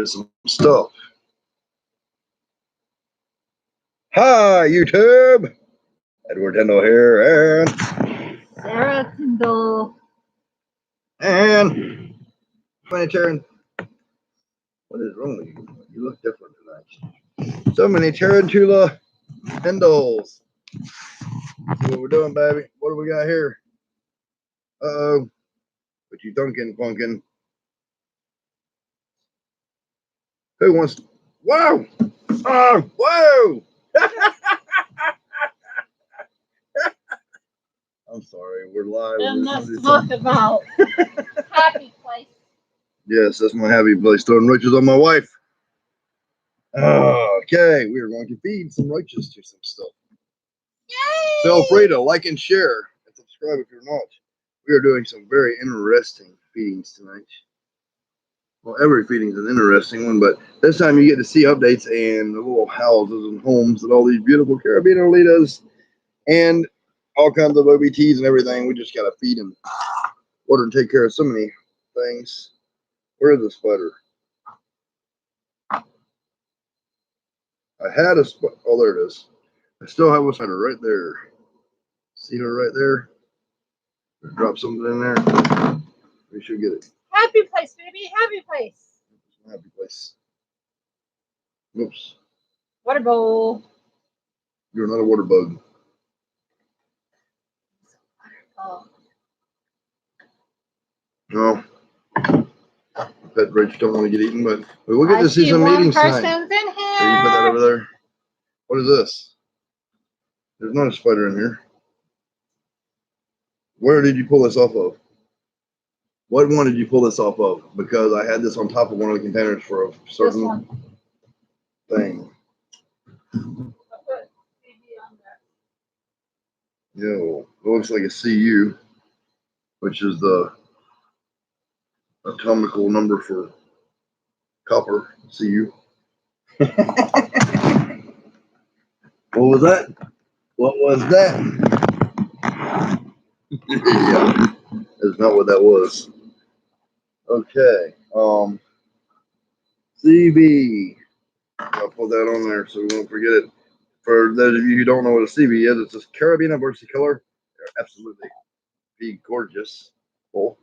to some stuff. Hi, YouTube. Edward Tyndall here, and Sarah Tyndall. And humanitarian. What is wrong with you? You look different tonight. So many tarantula Tyndalls. See what we're doing, baby? What do we got here? Uh-oh. What you dunking, funkin'? Who wants to... Whoa! Oh, whoa! I'm sorry, we're live. And let's talk about Happy Place. Yes, that's my happy place. Throwing roaches on my wife. Okay, we are going to feed some roaches to some stuff. Yay! Feel free to like and share and subscribe if you're not. We are doing some very interesting feedings tonight. Well, every feeding is an interesting one, but this time you get to see updates and the little houses and homes that all these beautiful Carabinolitas and all kinds of OBTs and everything. We just got to feed them water and take care of so many things. Where is the spider? I had a spider. Oh, there it is. I still have a spider right there. See her right there? Drop something in there. We should get it. Happy Place, baby. Happy Place. Happy place. Oops. Water bowl. You're not a water bug. Oh. No. Pet roach don't want to get eaten, but we will get to see some meetings tonight. Person's in here. So you put that over there. What is this? There's not a spider in here. Where did you pull this off of? What one did you pull this off of? Because I had this on top of one of the containers for a certain thing. Yo, it looks like a CU, which is the atomical number for copper. CU. What was that? What was that? Yeah, that's not what that was. Okay. CB. I'll put that on there so we won't forget it. For those of you who don't know what a CB is, it's a Carabina versicolor. They're absolutely be gorgeous full.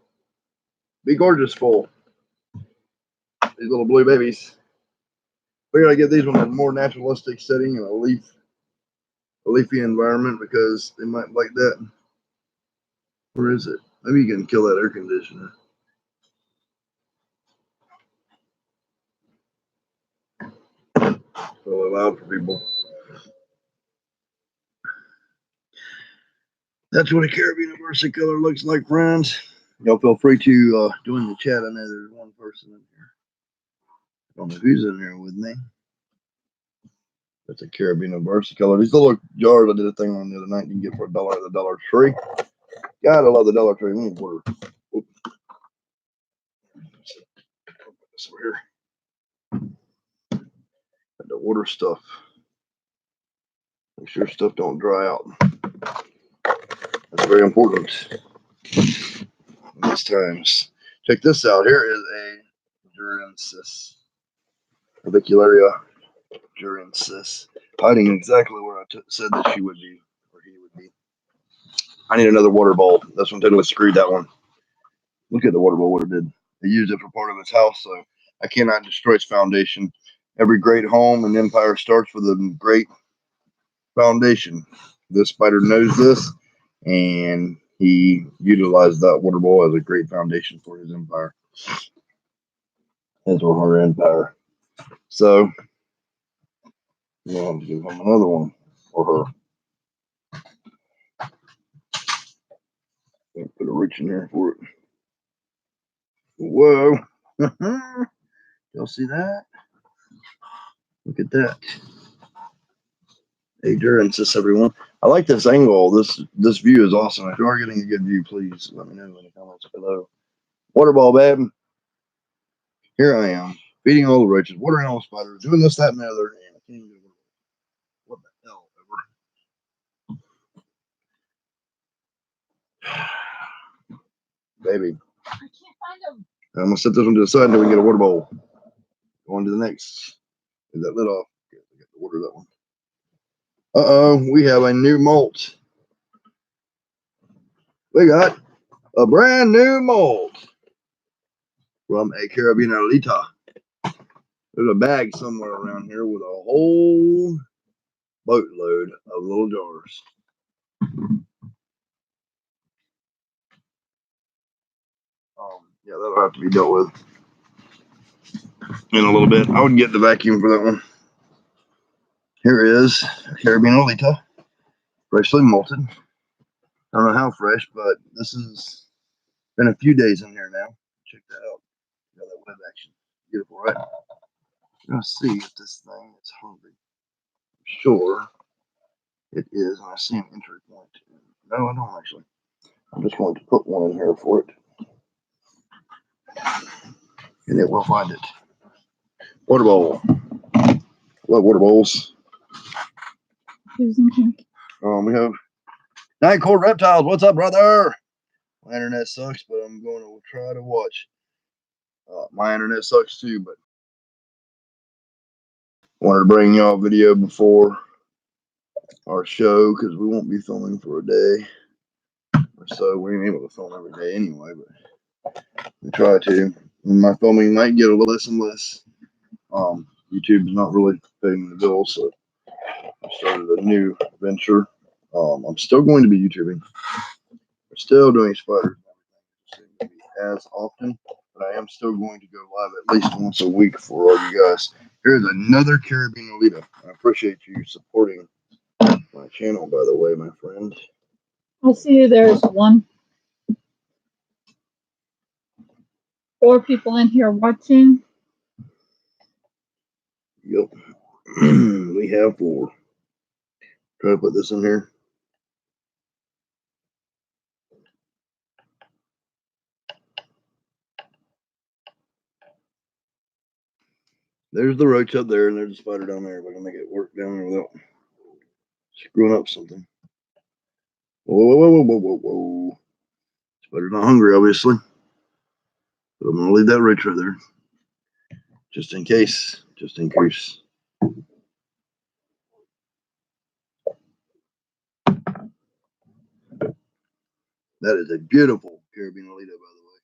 Be gorgeous full. These little blue babies. We're gonna get these ones in a more naturalistic setting and a leafy environment because they might like that. Where is it? Maybe you can kill that air conditioner. It's really loud for people. That's what a Carabiner versicolor looks like, friends. Y'all feel free to join the chat. I know there's one person in here. I don't know who's in there with me. That's a Carabiner versicolor. These little jars I did a thing on the other night. You can get for $1 at the Dollar Tree. Gotta love the Dollar Tree. We need water. Oops. Put this over here. The water stuff. Make sure stuff don't dry out. That's very important in these times. Check this out. Here is a Durensis. Avicularia Durensis. Hiding exactly where I said that she would be, or he would be. I need another water bowl. This one totally screwed that one. Look at the water bowl, what it did. They used it for part of his house, so I cannot destroy its foundation. Every great home and empire starts with a great foundation. This spider knows this, and he utilized that water bowl as a great foundation for his empire. His or her empire. So, we'll have to give him another one, or her. Put a reach in here for it. Whoa. Y'all see that? Look at that. Endurance, everyone. I like this angle. This view is awesome. If you are getting a good view, please let me know in the comments below. Water ball, babe. Here I am, feeding all the roaches, watering all the spiders, doing this, that, and the other. And I can't even do it. What the hell ever. Baby. I can't find them. I'm gonna set this one to the side until we get a water bowl. Go on to the next. Is that lid off? Okay, I got to order that one. We have a new molt. We got a brand new molt from a Carabinerita. There's a bag somewhere around here with a whole boatload of little jars. Yeah, that'll have to be dealt with in a little bit. I would get the vacuum for that one. Here is a Carabinerita, freshly malted. I don't know how fresh, but this has been a few days in here now. Check that out. Got that web action. Beautiful, right? I'm gonna see if this thing is hungry. I'm sure it is, and I see an entry point. No, I don't actually. I'm just going to put one in here for it, and it will find it. Water bowl. Love water bowls. We have Night Court Reptiles. What's up, brother? My internet sucks, but I'm going to try to watch. My internet sucks too, but I wanted to bring y'all a video before our show because we won't be filming for a day or so. We ain't able to film every day anyway, but we try to. And my filming might get a little less and less. YouTube's not really paying the bill, so I started a new venture. I'm still going to be YouTubing. We're still doing spiders and everything as often, but I am still going to go live at least once a week for all you guys. Here's another Carabinerita. I appreciate you supporting my channel, by the way, my friend. I see there's 4 people in here watching. Yep. We have 4. Try to put this in here. There's the roach up there, and there's the spider down there. If I can make it work down there without screwing up something. Whoa, whoa, whoa, whoa, whoa, whoa. Spider's not hungry, obviously. But I'm going to leave that roach right there. Just in case. Just in case. That is a beautiful Carabinerita, by the way.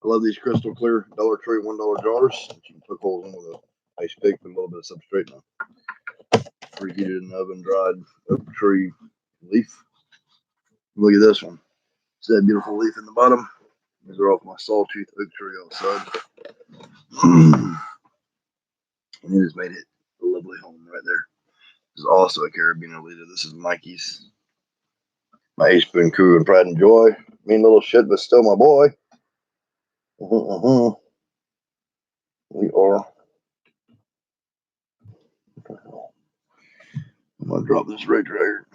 I love these crystal clear Dollar Tree $1 jars that you can poke holes in with a ice pick and a little bit of substrate now. Preheated in the oven, dried oak tree leaf. Look at this one. See that beautiful leaf in the bottom? These are off my sawtooth oak tree outside. And it has made it a lovely home right there. This is also a Carabinerita. This is Mikey's. My ace spoon crew and pride and joy. Mean little shit, but still my boy. We are. I'm gonna drop this roach right here.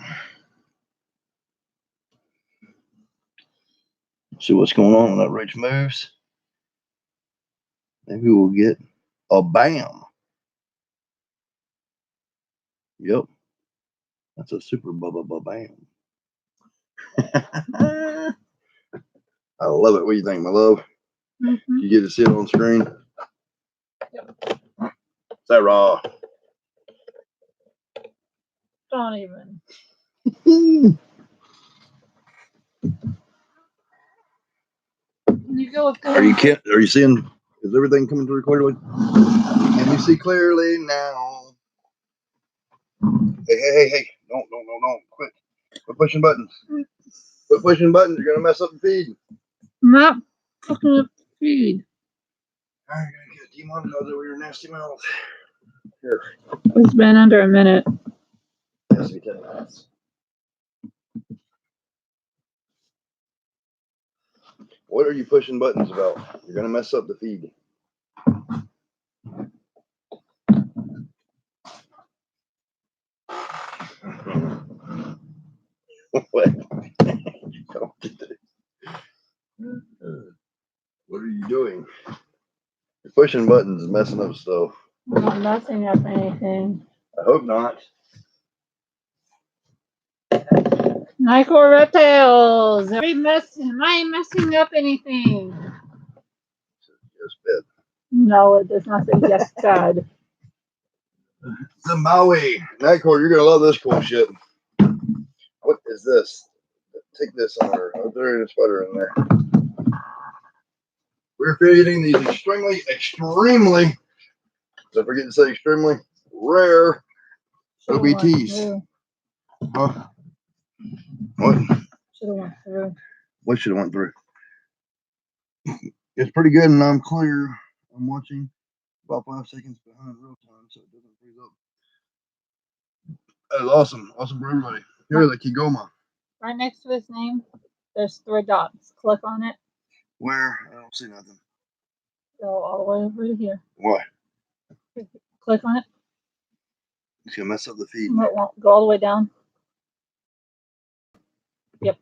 See what's going on when that roach moves. Maybe we'll get a bam. Yep. That's a super bubba bam. I love it. What do you think, my love? You get to see it on screen? Yep. Is that raw? Don't even. You go Are you seeing? Is everything coming through clearly? Can you see clearly now? Hey! Don't! Quit pushing buttons. Quit pushing buttons. You're gonna mess up the feed. I'm not fucking up the feed. All right, you're gonna get demonetized over your nasty mouth. Here. It's been under a minute. It has to be 10 minutes. What are you pushing buttons about? You're gonna mess up the feed. What? What are you doing? You're pushing buttons and messing up stuff. I'm not messing up anything. I hope not. Night Court Reptiles. Am I messing up anything? Yes, bed. No, it does not say yes, God. The Maui. Nightcore, you're gonna love this cool shit. What is this? Take this on her. Oh, there is a spider in there. We're creating these extremely, don't forget to say extremely rare Should've went OBTs. through. Huh? What? Should've went through. What should have went through? It's pretty good, and I'm clear. I'm watching about 5 seconds behind real time, so it doesn't freeze up. That is awesome. Awesome for everybody. Here's the Kigoma. Right next to his name, there's 3 dots. Click on it. Where? I don't see nothing. Go all the way over to here. Why? Click on it. It's gonna mess up the feed. No, it won't. Go all the way down. Yep.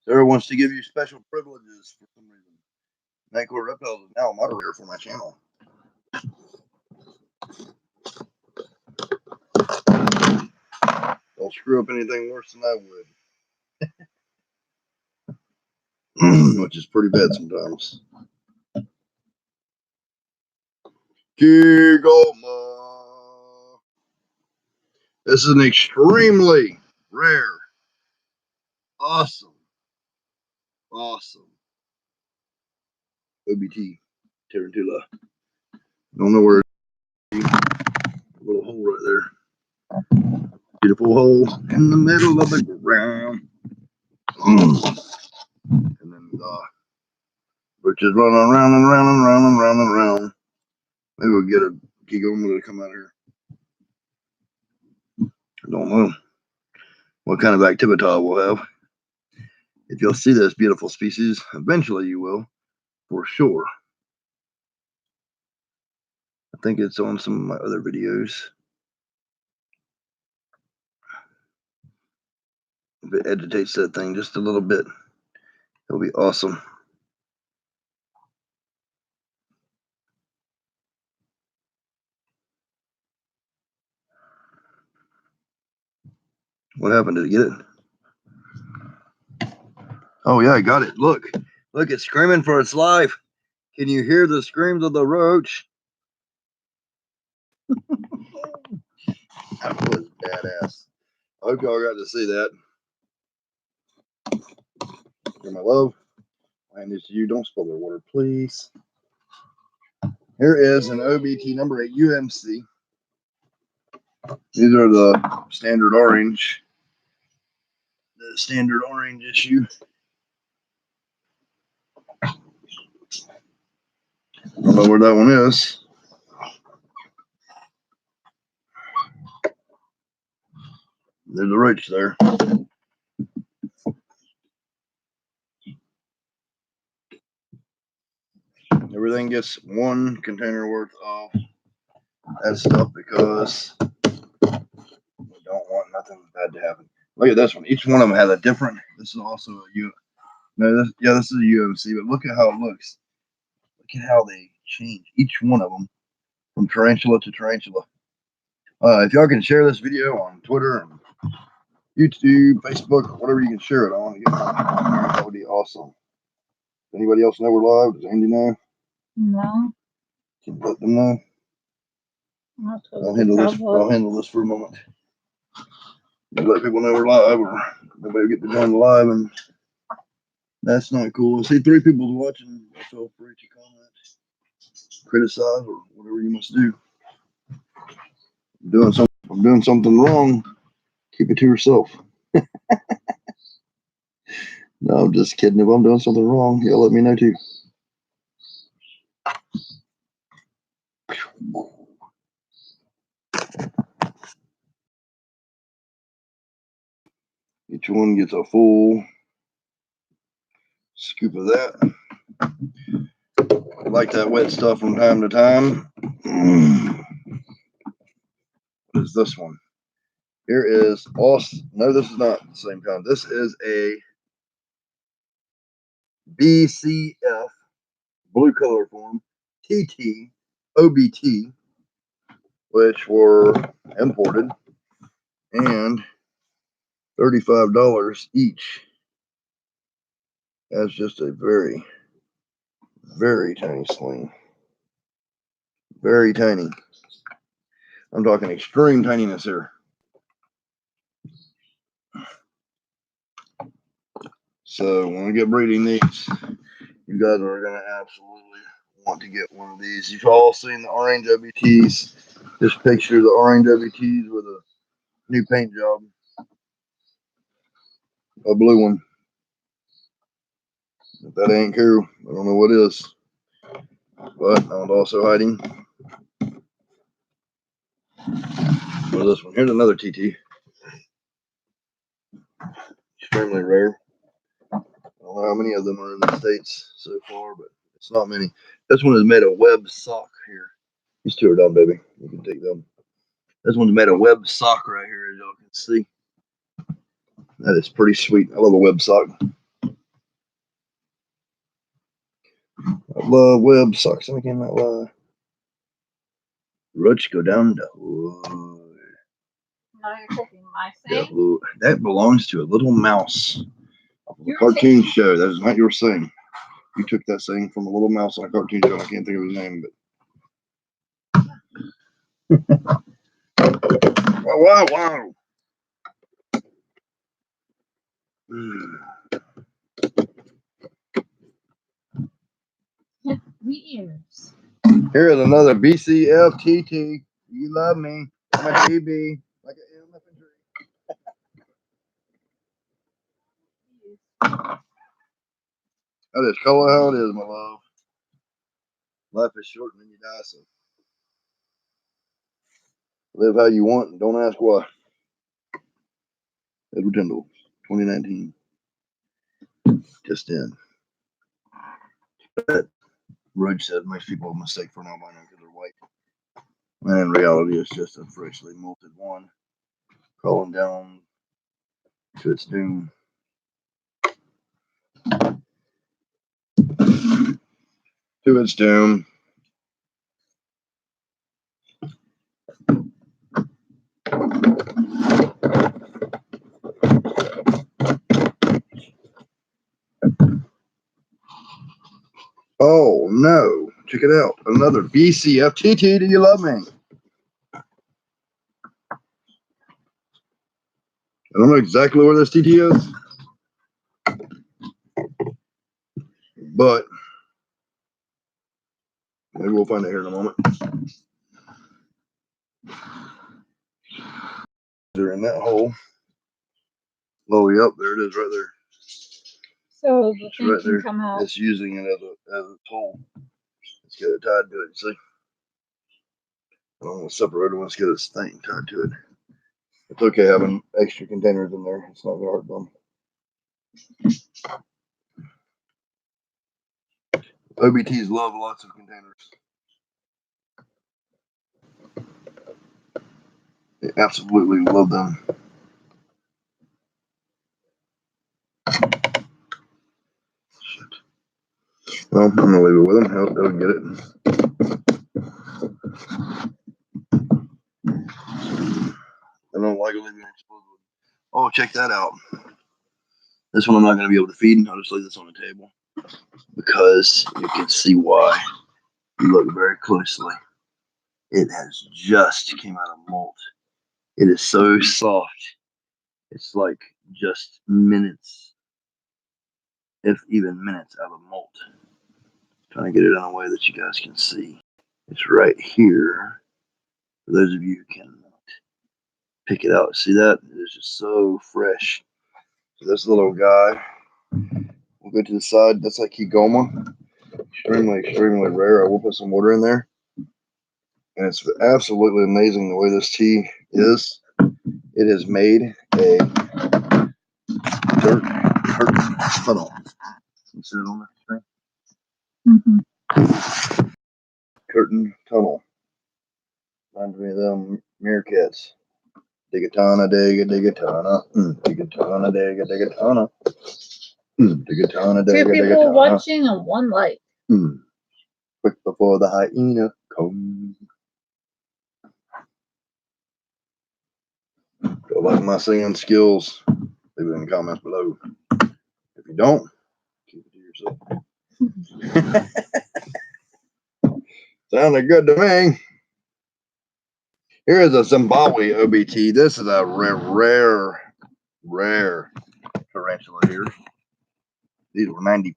Sarah wants to give you special privileges for some reason. Nightcore Reptiles is now a moderator for my channel. Don't screw up anything worse than I would. Which is pretty bad sometimes. Kigoma. This is an extremely rare, awesome OBT Tarantula. Don't know where it is. A little hole right there. Beautiful hole in the middle of the ground. And then which is running around and around and around and around and around. Maybe we'll get a Kigoma to come out here. I don't know what kind of activity we'll have. If you'll see this beautiful species, eventually you will, for sure. I think it's on some of my other videos. If it agitates that thing just a little bit, it'll be awesome. What happened? Did it get it? Oh yeah, I got it. Look, it's screaming for its life. Can you hear the screams of the roach? That was badass. I hope y'all got to see that. Here, my love. And this to you. Don't spill their water, please. Here is an OBT number 8 UMC. These are the standard orange. The standard orange issue. I don't know where that one is. There's a roach there. Everything gets 1 container worth of that stuff because we don't want nothing bad to happen. Look at this one. Each one of them has a different. This is also a U. No, this is a UMC. But look at how it looks. Look at how they change each one of them from tarantula to tarantula. If y'all can share this video on Twitter and YouTube, Facebook, whatever you can share it on, that would be awesome. Anybody else know we're live? Does Andy know? No. Can you let them know? I'll handle this for a moment. Let people know we're live, or nobody get to join the live, and that's not cool. I see 3 people watching. Feel free to comment, criticize, or whatever you must do. If I'm doing something wrong, keep it to yourself. No, I'm just kidding. If I'm doing something wrong, y'all let me know too. Each one gets a full scoop of that. I like that wet stuff from time to time. What is this one? Here is awesome. No, this is not the same kind. This is a BCF, blue color form, TT, OBT, which were imported, and $35 each. That's just a very Very tiny sling. Very tiny. I'm talking extreme tininess here. So when we get breeding these, you guys are going to absolutely want to get one of these. You've all seen the orange WTs. This picture of the orange WTs with a new paint job. A blue one. If that ain't cool, I don't know what is. But I'm also hiding. What is this one? Here's another TT. Extremely rare. I don't know how many of them are in the States so far, but it's not many. This one is made of web sock here. These two are done, baby. You can take them. This one's made of web sock right here, as y'all can see. That is pretty sweet. I love a web sock. I love web socks. I cannot lie. Roots go down the hood. Now you're taking my Yeah, thing. that belongs to a little mouse. A You're cartoon show. That is not your saying. You took that saying from a little mouse on a cartoon show. I can't think of his name, but wow. Ears. Here is another BCFTT. You love me. I'm a TB. Like an elephant tree. That is color how it is, my love. Life is short and then you die, so live how you want and don't ask why. Edward Tyndall, 2019. Just in. But Roach said most people mistake for an albino because they're white. And in reality, it's just a freshly molted one crawling down to its doom. To its doom. Oh no! Check it out. Another BCFTT. Do you love me? I don't know exactly where this TT is, but maybe we'll find it here in a moment. They're in that hole. Oh, yep, there it is right there. So the It's thing right can there. come out. It's using it as a tool. Let's get it tied to it, see? I don't want to separate it. Let's get this thing tied to it. It's okay having extra containers in there. It's not going to hurt them. OBTs love lots of containers. They absolutely love them. Shit. Well, I'm going to leave it with them. They'll get it. I don't like leaving it exposed. Oh, check that out. This one I'm not going to be able to feed. I'll just leave this on the table because you can see why. You look very closely. It has just came out of molt. It is so soft. It's like just minutes, if even minutes, out of molt. Trying to get it in a way that you guys can see. It's right here. For those of you who can pick it out, see that? It is just so fresh. So this little guy, we'll go to the side. That's like Kigoma. Extremely rare. I will put some water in there. And it's absolutely amazing the way this tea is. It has made a dirt tunnel. You see it on the screen? Mm-hmm. Curtain tunnel. Reminds me of them meerkats. Digatana, digatana, digatana, digatana, digatana, Two people digatana. watching and one like. Quick before the hyena comes. If you like my singing skills, leave it in the comments below. If you don't, keep it to yourself. Sounded good to me. Here is a Zimbabwe OBT. This is a rare tarantula here. These were $95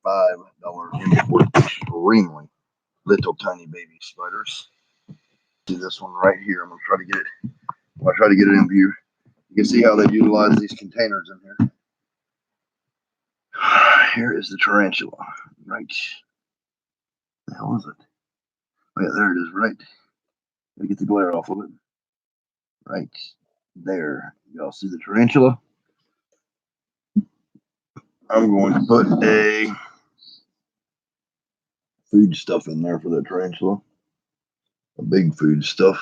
import. Extremely little tiny baby spiders. See this one right here. I'm gonna try to get it. I'm gonna try to get it in view. You can see how they utilize these containers in here. Here is the tarantula. Right. The hell is it? Oh yeah, there it is. Right. Gotta get the glare off of it. Right there. Y'all see the tarantula? I'm going to put a food stuff in there for that tarantula. A big food stuff.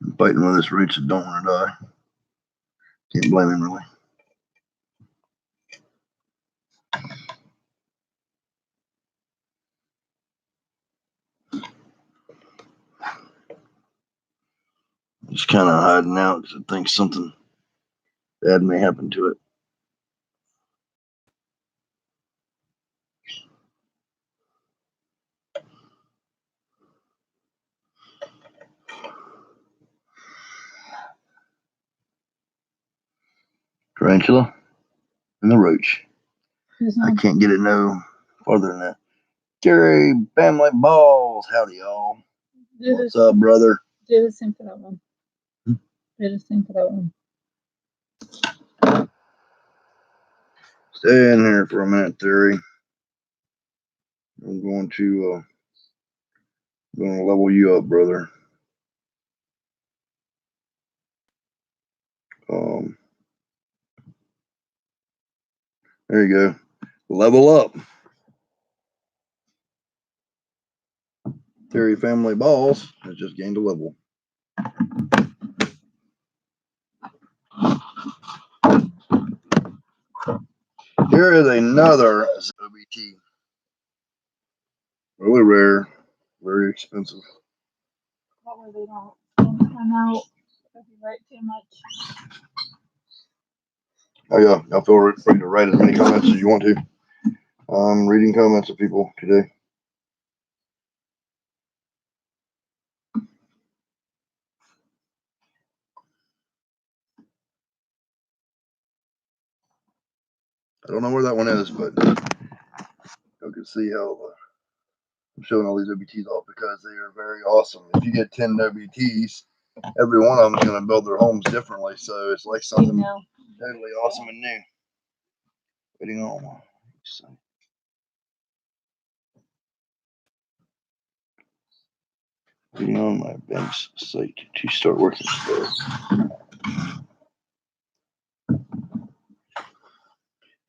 I'm fighting with this roach that don't want to die. Can't blame him really. Just kind of hiding out because I think something bad may happen to it. Tarantula and the roach. I can't get it no farther than that. Jerry Family Balls. Howdy, y'all. What's up, brother? Do the same for that one. Do the same for that one. Stay in here for a minute, Theory. I'm going to level you up, brother. There you go. Level up. Theory Family Balls has just gained a level. Here is another OBT. Really rare, very expensive. That way they don't come out if you write too much. Oh yeah, y'all feel free to write as many comments as you want to. I'm reading comments of people today. I don't know where that one is, but you can see how I'm showing all these OBTs off because they are very awesome. If you get 10 OBTs, every one of them is going to build their homes differently. So it's like something totally awesome and new. Waiting on waiting on my bank's site to start working today.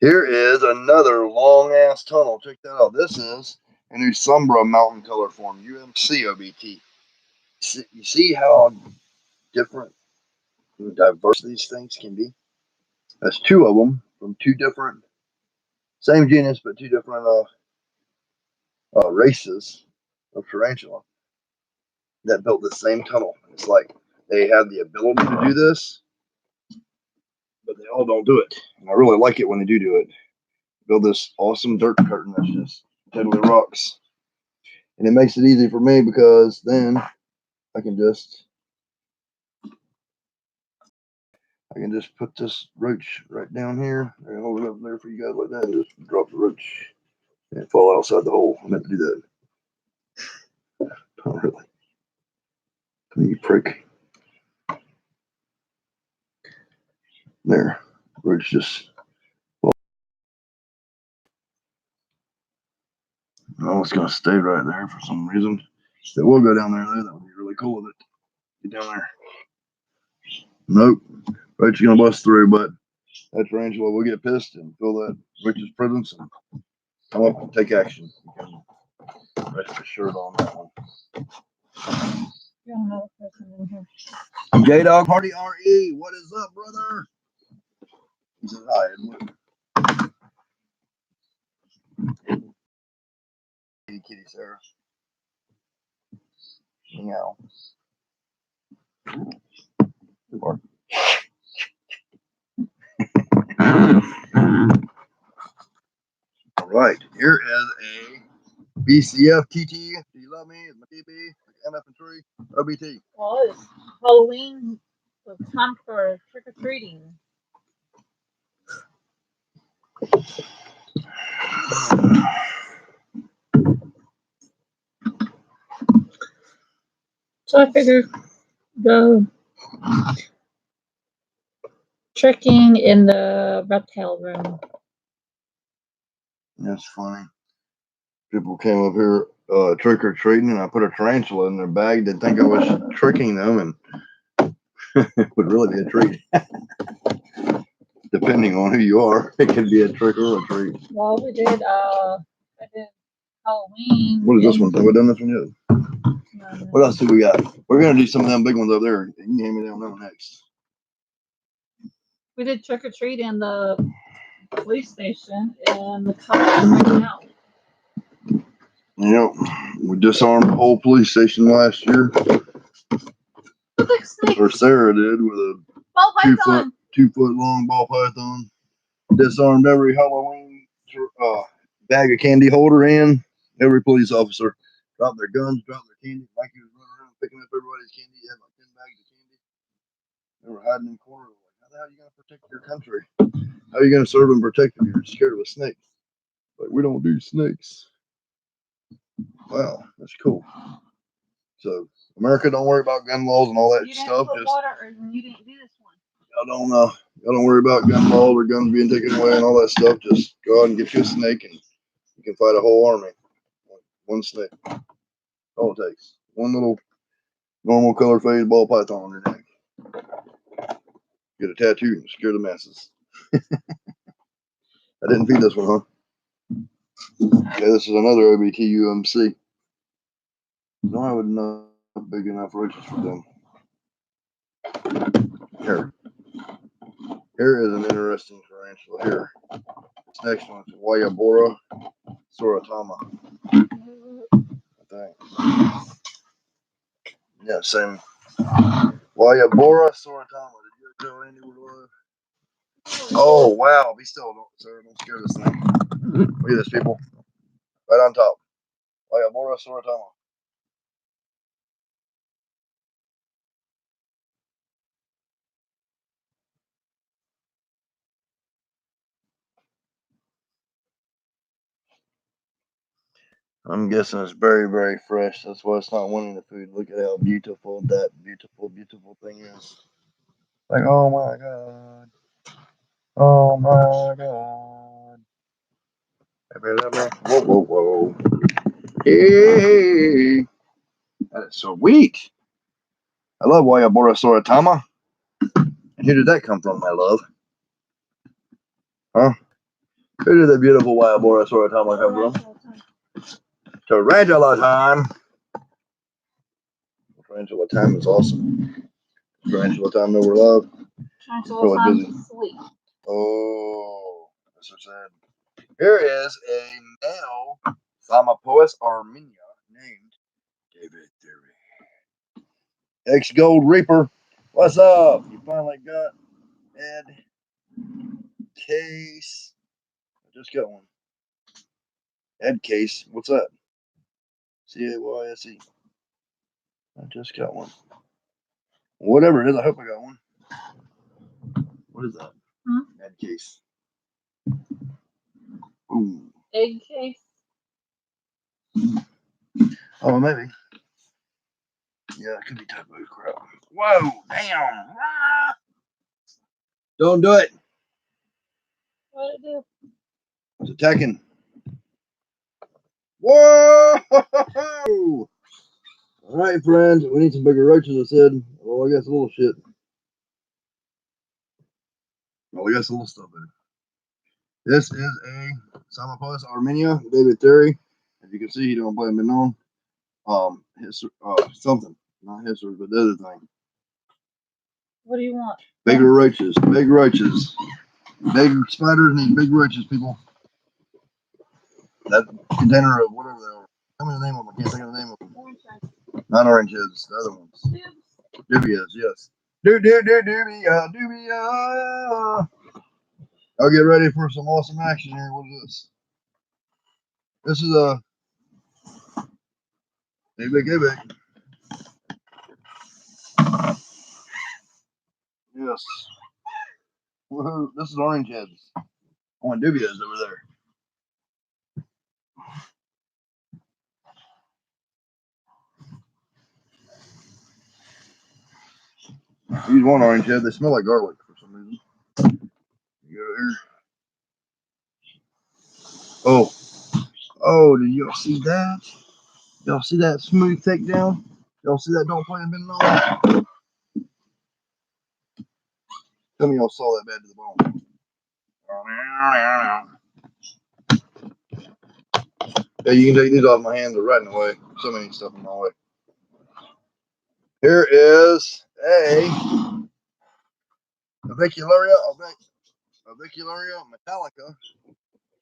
Here is another long ass tunnel. Check that out. This is a new Sombra mountain color form, UMC OBT. You see how different and diverse these things can be? There's two of them from two different, same genus, but two different races of tarantula that built the same tunnel. It's like they have the ability to do this, but they all don't do it. And I really like it when they do it. Build this awesome dirt curtain that's just totally rocks. And it makes it easy for me because then I can just put this roach right down here and hold it up there for you guys like that and just drop the roach and fall outside the hole. I meant to do that. Not really. You prick. There. Roach just. Oh, it's going to stay right there for some reason. It will go down there though. That would be really cool with it. Get down there. Nope. Roach is going to bust through, but that tarantula will get pissed and feel that roach's presence and come up and take action. You can rest assured on that one. Got another person in here. J Dog Party RE, what is up, brother? He says hi, Edward. Kitty Sarah. Meow. BCF, TT, do you love me? It's my TB, MF and Tree, OBT. Well, it's Halloween, so it's time for trick or treating. So I figured go tricking in the reptile room. That's funny. People came up here trick or treating, and I put a tarantula in their bag. They'd think I was tricking them, and it would really be a treat. Depending on who you are, it could be a trick or a treat. Well, I did Halloween. What is this one? Have we done this one yet? What else do we got? We're gonna do some of them big ones over there. You can hand me down that one next. We did trick or treat in the police station, and the cops were freaking out. Yep, we disarmed the whole police station last year. Or Sarah did with a Ball python. 2 foot long ball python. Disarmed every Halloween bag of candy holder in. Every police officer dropped their guns, dropped their candy. Mikey was running around picking up everybody's candy. He had like 10 bags of candy. They were hiding in corners. Like, how the hell are you going to protect your country? How are you going to serve and protect them? You're scared of a snake. Like, we don't do snakes. Wow, that's cool. So, America, don't worry about gun laws and all that You stuff. didn't put water, or you didn't do this one. Y'all don't worry about gun laws or guns being taken away and all that stuff. Just go out and get you a snake, and you can fight a whole army. One snake. All it takes. One little normal color faded ball python on your neck. Get a tattoo and scare the masses. I didn't feed this one, huh? Yeah, this is another OBT UMC. No, I would not have big enough roaches for them. Here. Here is an interesting tarantula here. This next one is Wayabora Soratama. I think. Yeah, same. Wayabora Soratama. Did you tell Andy we're live? Oh, wow. Be still, sir. Don't scare this thing. Look at this, people. Right on top. Wayabora Soratama. I'm guessing it's very, very fresh. That's why it's not wanting the food. Look at how beautiful that beautiful thing is. Like, oh my God. Oh my God. Whoa, whoa, whoa. Hey. That is sweet. I love Wayabora Soratama. And who did that come from, my love? Huh? Who did that beautiful Wayabora Soratama come from? Tarantula time. Tarantula time is awesome. Tarantula time, no love. Tarantula time, sleep. Oh, that's so sad. Here is a male Thymopoeus armenia named David Theory. Ex-Gold Reaper. What's up? You finally got Ed Case. I just got one. Ed Case. What's that? CAYSE. I just got one. Whatever it is, I hope I got one. What is that? Ed Case. Ooh. Egg case. Oh, maybe. Yeah, it could be typo crap. Whoa, damn. Ah! Don't do it. What did it do? It's attacking. Whoa! All right, friends. We need some bigger roaches, I said. Oh, I got some little shit. Oh, we got some little stuff in it. This is a Thymopoeus armenia, David Theory. As you can see, he don't play him on. Something. Not history, but the other thing. What do you want? Bigger roaches. Big roaches. Big spiders need big roaches, people. That container of whatever they are. Tell me the name of them. I can't think of the name of them. Orange heads. Not orange heads. The other ones. Dubias, yes. Dubia. I'll get ready for some awesome action here. What is this? This is a Hey, big, hey, big. Yes. Woohoo. This is Orange Heads. Oh, and Dubia's over there. Use one orange head. They smell like garlic for some reason. You go here. Oh. Oh, did y'all see that? Y'all see that smooth takedown? Y'all see that don't play and been on? Tell me y'all saw that bad to the bone. Yeah, you can take these off my hands. They're right in the way. So many stuff in my way. Here is a Avicularia Metallica.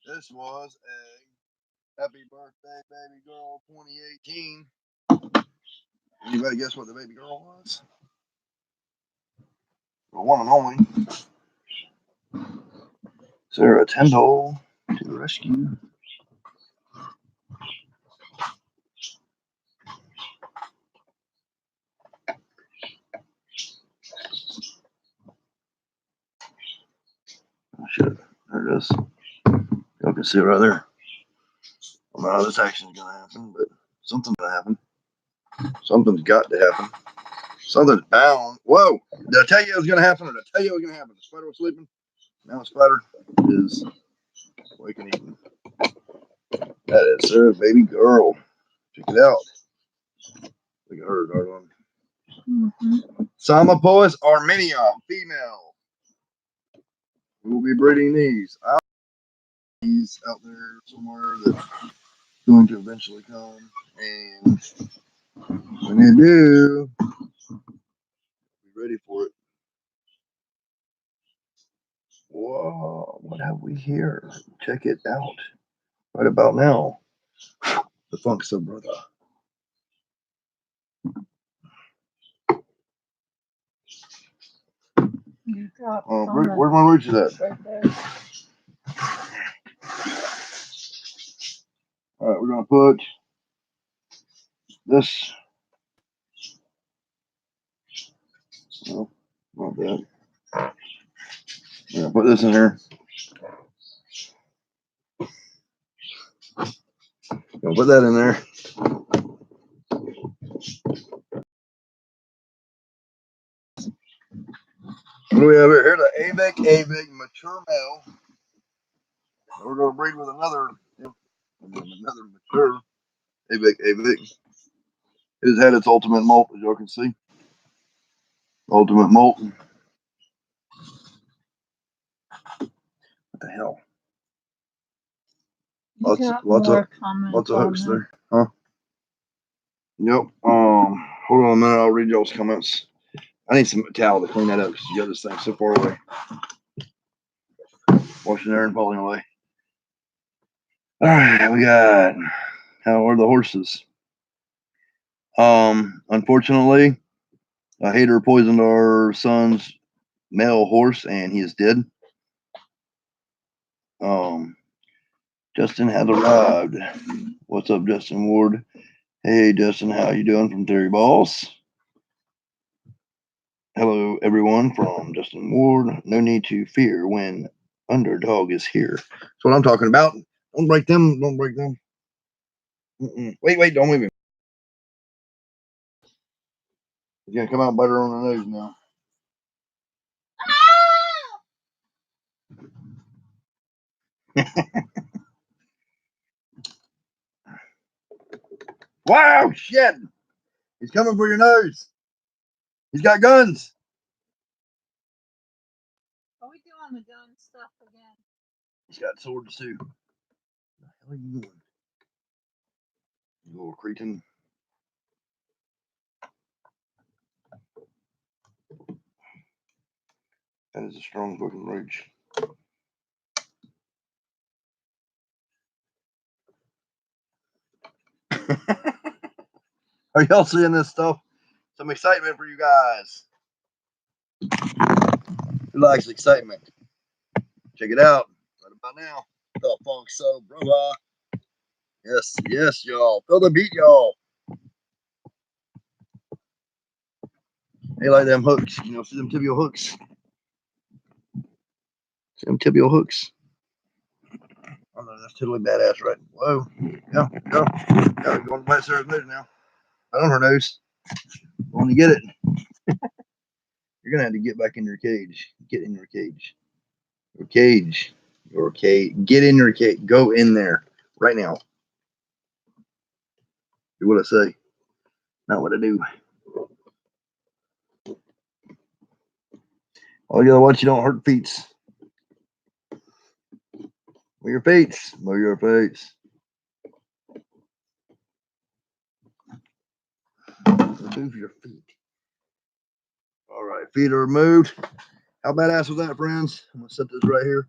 This was a Happy Birthday Baby Girl 2018. Anybody guess what the baby girl was? The one and only Sarah Tyndall to the rescue. Oh, shit. There it is. Y'all can see it right there. I don't know how this action is going to happen, but something's going to happen. Something's got to happen. Something's bound. Whoa! Did I tell you it was going to happen, or did I tell you it was going to happen? The spider was sleeping. Now the spider is awake and eating. That is Sarah's baby girl. Check it out. Look at her, darling. Samapoas armenia, female. We'll be breeding these. These out there somewhere that's going to eventually come. And when they do, be ready for it. Whoa, what have we here? Check it out. Right about now. The Funk Sub Brother. Where's my roaches at? Right there. All right, we're going to put this. Oh, not bad. We're going to put this in here. Gonna put that in there. What do we have here? Here's the AVIC mature male. We're gonna breed with another mature AVIC. It has had its ultimate molt, as y'all can see. Ultimate molt. What the hell? Lots of hooks there, huh? Yep. Hold on a minute. I'll read y'all's comments. I need some towel to clean that up because you got this thing so far away. Washing there and falling away. All right, we got. How are the horses? Unfortunately, a hater poisoned our son's male horse, and he is dead. Justin has arrived. What's up, Justin Ward? Hey, Justin, how you doing? From Terry Boss. Hello, everyone, from Justin Ward. No need to fear when Underdog is here. That's what I'm talking about. Don't break them. Don't break them. Wait, don't move him. He's gonna come out and bite her on the nose now. Wow, shit! He's coming for your nose. He's got guns. Are we doing the gun stuff again? He's got swords too. What the hell are you doing? You little cretin. That is a strong fucking roach. Are y'all seeing this stuff? Some excitement for you guys. Who likes excitement? Check it out. Right about now. The Funk Sub Brother. Yes, y'all. Feel the beat, y'all. They like them hooks. You know, see them tibial hooks. See them tibial hooks. Oh no, that's totally badass, right? Whoa. Yeah. Going to Black Sarah's nose now. Right on her nose. When you get it, you're gonna have to get back in your cage. Get in your cage. Your cage. Your cage. Get in your cage. Go in there right now. Do what I say, not what I do. Oh, you gotta watch you don't hurt feet. Move your feet. Move your feet. Move your feet. All right, feet are removed. How badass was that, friends? I'm gonna set this right here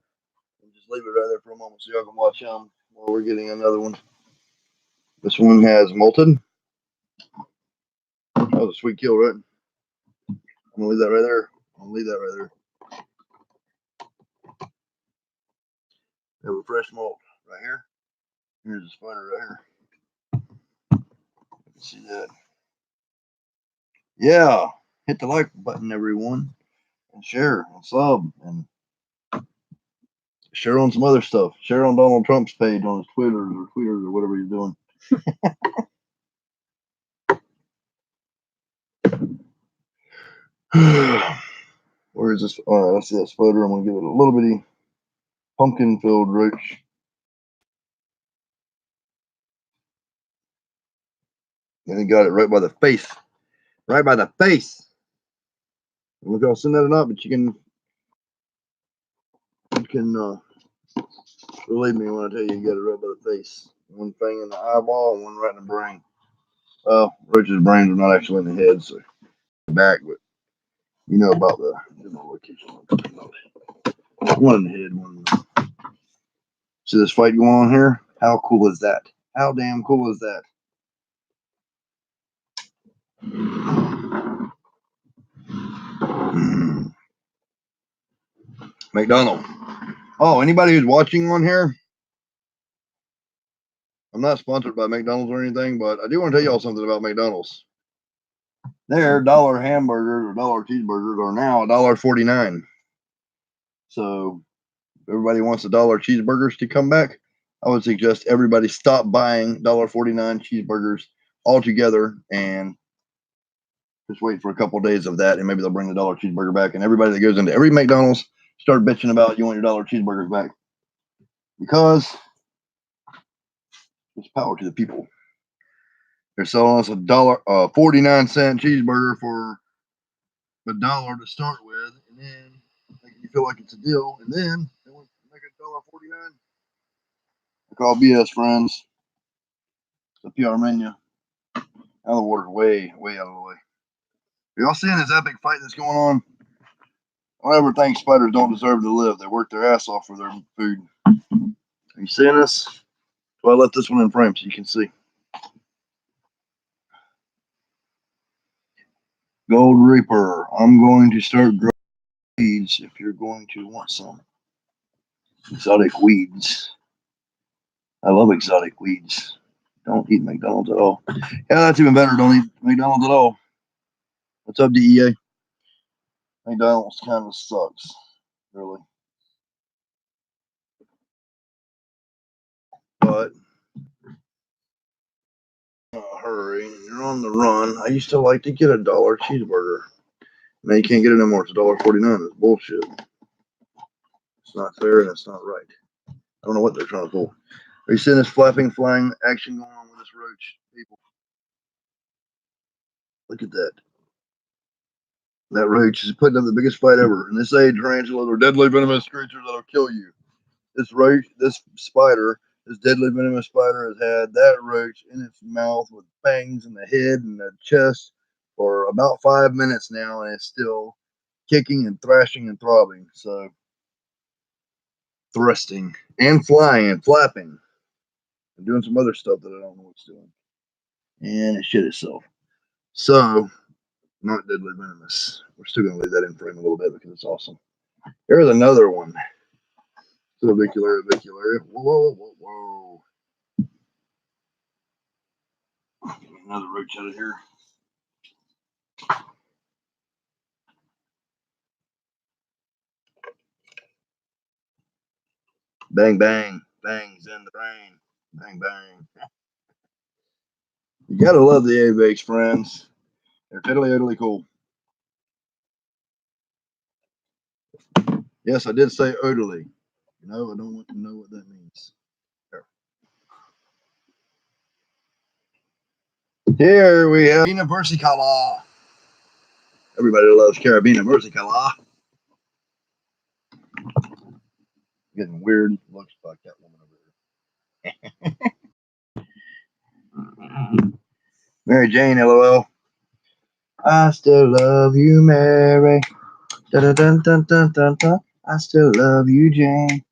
and just leave it right there for a moment so y'all can watch while we're getting another one. This one has molted. That was a sweet kill, right? I'm gonna leave that right there. I'm gonna leave that right there. We have a fresh molt right here. Here's the spider right here. You can see that. Yeah, hit the like button, everyone, and share and sub and share on some other stuff. Share on Donald Trump's page on his tweeters or whatever he's doing. Where is this? All right, I see that spider. I'm gonna give it a little bitty pumpkin filled roach. And he got it right by the face. Right by the face. I don't know if y'all seen that or not, but you can believe me when I tell you got it right by the face. One thing in the eyeball and one right in the brain. Well, roach's brains are not actually in the head, so back, but you know about the general location. One in the head, one in the... See this fight going on here? How cool is that? How damn cool is that? McDonald. Oh, anybody who's watching on here, I'm not sponsored by McDonald's or anything, but I do want to tell y'all something about McDonald's. Their dollar hamburgers or dollar cheeseburgers are now $1.49. So if everybody wants the dollar cheeseburgers to come back, I would suggest everybody stop buying $1.49 cheeseburgers altogether and just wait for a couple of days of that, and maybe they'll bring the dollar cheeseburger back. And everybody that goes into every McDonald's start bitching about you want your dollar cheeseburgers back, because it's power to the people. They're selling us a $1.49 cheeseburger for $1 to start with, and then making you feel like it's a deal, and then they want to make it $1.49. I call BS, friends. The PR menu. Now the water's way, way out of the way. Are y'all seeing this epic fight that's going on? I don't ever think spiders don't deserve to live. They work their ass off for their food. Are you seeing this? Well, I left this one in frame so you can see. Gold Reaper. I'm going to start growing weeds if you're going to want some. Exotic weeds. I love exotic weeds. Don't eat McDonald's at all. Yeah, that's even better. Don't eat McDonald's at all. What's up, DEA? McDonald's kind of sucks, really. But hurry, you're on the run. I used to like to get a dollar cheeseburger. Now you can't get it anymore. It's $1.49. It's bullshit. It's not fair and it's not right. I don't know what they're trying to pull. Are you seeing this flapping, flying action going on with this roach, people? Look at that. That roach is putting up the biggest fight ever. And they say tarantulas are deadly venomous creatures that'll kill you. This roach, this spider, this deadly venomous spider has had that roach in its mouth with fangs in the head and the chest for about 5 minutes now, and it's still kicking and thrashing and throbbing. So thrusting and flying and flapping and doing some other stuff that I don't know what's doing. And it shit itself. So not deadly venomous. We're still gonna leave that in frame a little bit because it's awesome. Here's another one. Avicularia, avicularia. Whoa, whoa, whoa. Another roach out of here. Bang, bang. Bangs in the brain. Bang, bang. You gotta love the AVIX, friends. They're totally cool. Yes, I did say odorly. No, I don't want to know what that means. Here we have Carabiner Versicolor. Everybody loves Carabiner Versicolor. Getting weird looks like that woman over there. Mary Jane, LOL. I still love you, Mary. Dun, dun, dun, dun, dun, dun. I still love you, Jane.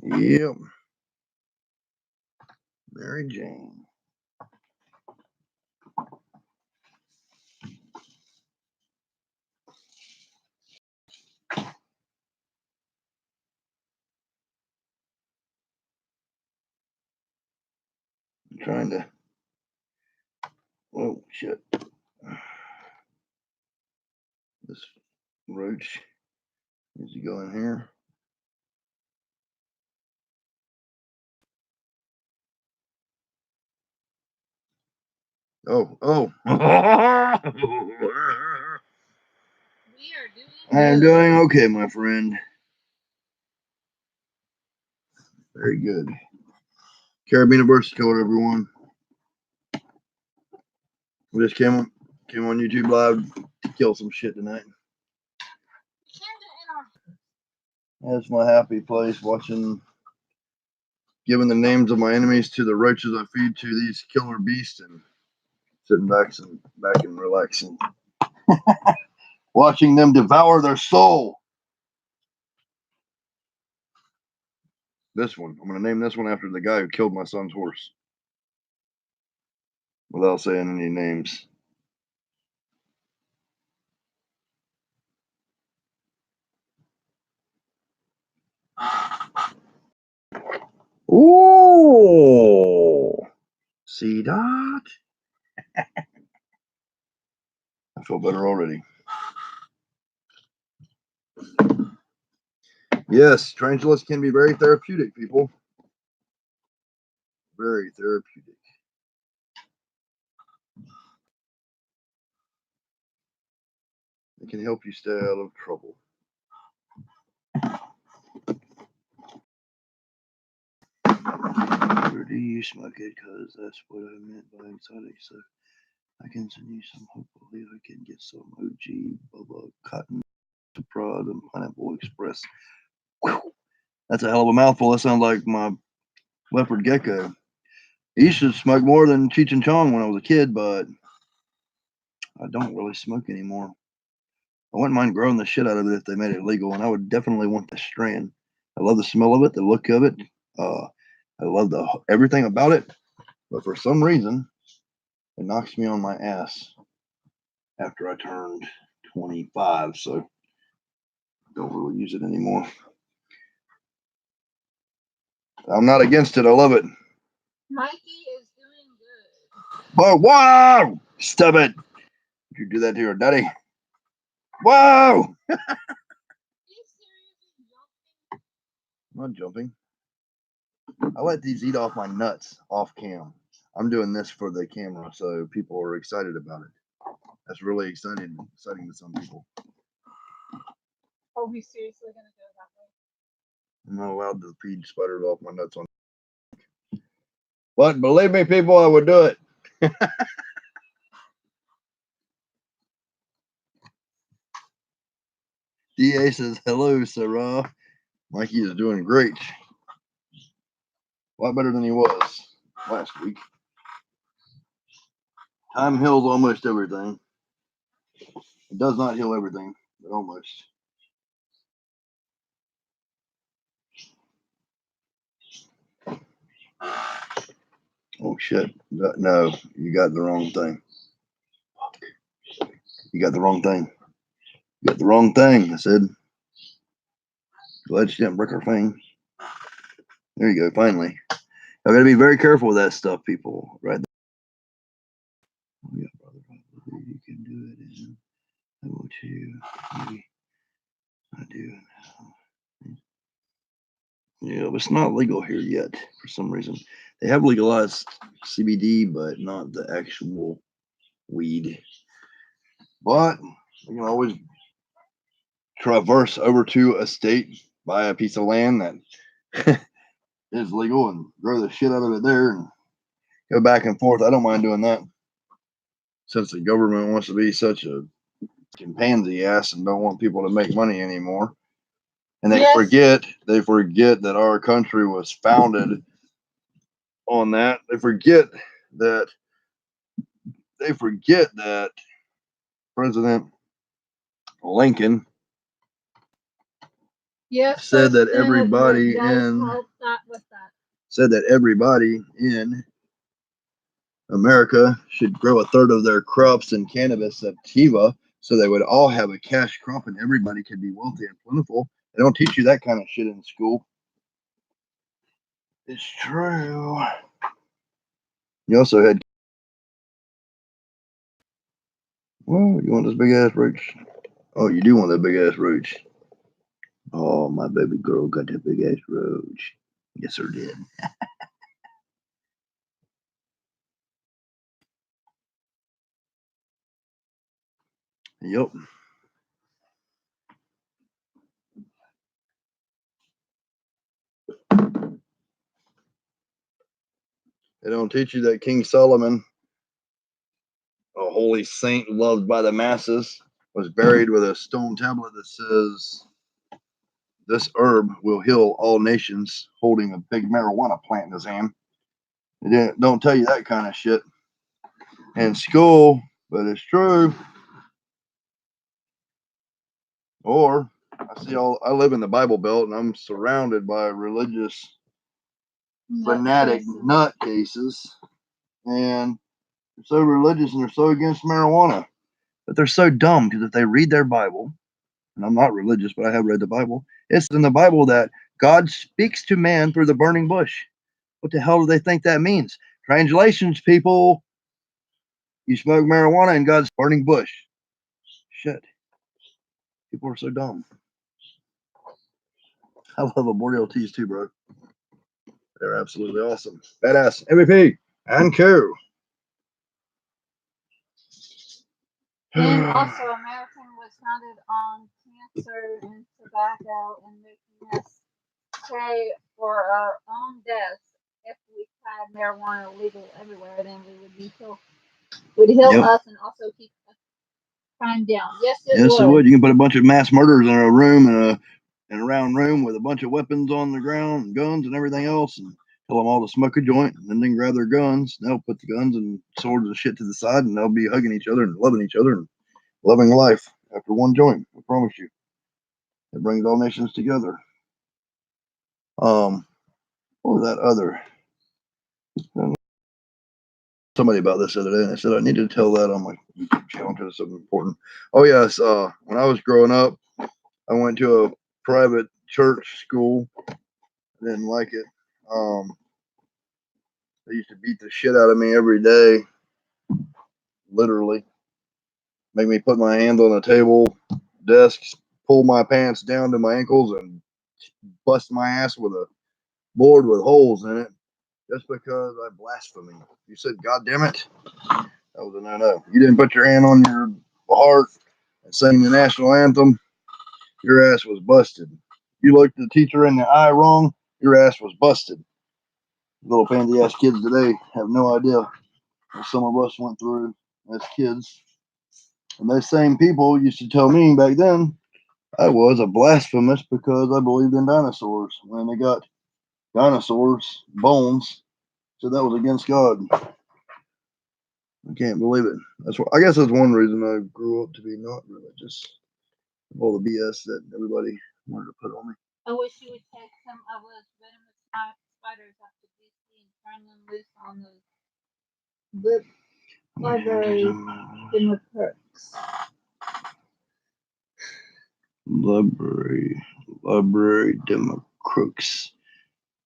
Yep. Mary Jane. I'm trying to. Oh, shit. This roach needs to go in here. Oh. I am doing okay, my friend. Very good. Carabiner Versicolor, everyone. We just came on YouTube Live to kill some shit tonight. That's my happy place, watching, giving the names of my enemies to the roaches I feed to these killer beasts, and sitting back and relaxing, watching them devour their soul. This one, I'm gonna name this one after the guy who killed my son's horse, without saying any names. Ooh, see that? I feel better already. Yes, tarantulas can be very therapeutic, people. Very therapeutic. It can help you stay out of trouble. Or do you smoke it? Because that's what I meant by exotic. So I can send you some. Hopefully, I can get some OG Bubba Cotton Prod and Pineapple Express. Whew. That's a hell of a mouthful. That sounds like my leopard gecko. He used to smoke more than Cheech and Chong when I was a kid, but I don't really smoke anymore. I wouldn't mind growing the shit out of it if they made it legal, and I would definitely want the strand. I love the smell of it, the look of it. I love everything about it, but for some reason, it knocks me on my ass after I turned 25, so I don't really use it anymore. I'm not against it. I love it. Mikey is doing good. Whoa, whoa! Stop it! Did you do that to your daddy? Whoa! I'm not jumping. I let these eat off my nuts off cam. I'm doing this for the camera, so people are excited about it. That's really exciting to some people. Are we seriously gonna go that way? I'm not allowed to feed spiders off my nuts on. But believe me, people, I would do it. DA says, hello, Sarah. Mikey is doing great. A lot better than he was last week. Time heals almost everything. It does not heal everything, but almost. Oh, shit. No, you got the wrong thing. You got the wrong thing. You got the wrong thing, I said. Glad she didn't break her thing. There you go, finally. I gotta be very careful with that stuff, people. Right there. Oh, yeah, brother, I believe you can do it. And I will too. Maybe I do now. it's not legal here yet for some reason. They have legalized CBD, but not the actual weed. But you can always traverse over to a state, buy a piece of land that is legal, and grow the shit out of it there, and go back and forth. I don't mind doing that, since the government wants to be such a pansy ass and don't want people to make money anymore. And they Yes. forget that our country was founded on that. They forget that President Lincoln Yes, said that President everybody does in help that with that. said that everybody in America should grow a third of their crops in cannabis sativa, so they would all have a cash crop and everybody could be wealthy and plentiful. They don't teach you that kind of shit in school. It's true. You also had, well, you want this big ass roach? Oh, you do want that big ass roach. Oh, my baby girl got that big ass roach. Yes, her did. Yep. They don't teach you that King Solomon, a holy saint loved by the masses, was buried with a stone tablet that says, "This herb will heal all nations," holding a big marijuana plant in his hand. They don't tell you that kind of shit in school, but it's true. Or I live in the Bible Belt and I'm surrounded by religious fanatic nutcases, and they're so religious and they're so against marijuana, but they're so dumb because if they read their Bible, and I'm not religious, but I have read the Bible, it's in the Bible that God speaks to man through the burning bush. What the hell do they think that means? Translations, people. You smoke marijuana in God's burning bush. Shit. People are so dumb. I love Arboreal teas too, bro. They're absolutely awesome. Badass. MVP and co. And also, American was founded on cancer and tobacco and making us pay for our own deaths. If we had marijuana legal everywhere, then we would be would heal Yep. us and also keep crime down. Yes, it Yes, would. it would. You can put a bunch of mass murderers in a room, in a round room with a bunch of weapons on the ground, and guns and everything else, and tell them all to smoke a joint, and then they can grab their guns. And they'll put the guns and swords and shit to the side, and they'll be hugging each other and loving each other and loving life after one joint. I promise you, it brings all nations together. What was that other? Somebody about this the other day, and I said I need to tell that on my YouTube channel because it's something important. Oh yes, when I was growing up, I went to a private church school. I didn't like it. They used to beat the shit out of me every day, literally. Make me put my hands on a table, desk, pull my pants down to my ankles, and bust my ass with a board with holes in it, just because I blasphemy. You said, "God damn it," that was a no-no. You didn't put your hand on your heart and sing the national anthem, your ass was busted. You looked the teacher in the eye wrong, your ass was busted. Little pansy ass kids today have no idea what some of us went through as kids. And those same people used to tell me back then I was a blasphemous because I believed in dinosaurs when they got dinosaurs bones, so that was against God. I can't believe it. I guess that's one reason I grew up to be not religious. All the BS that everybody wanted to put on me. I wish you would take some of those venomous spiders up to DC and turn them loose on those library Democrats. Library Democrats.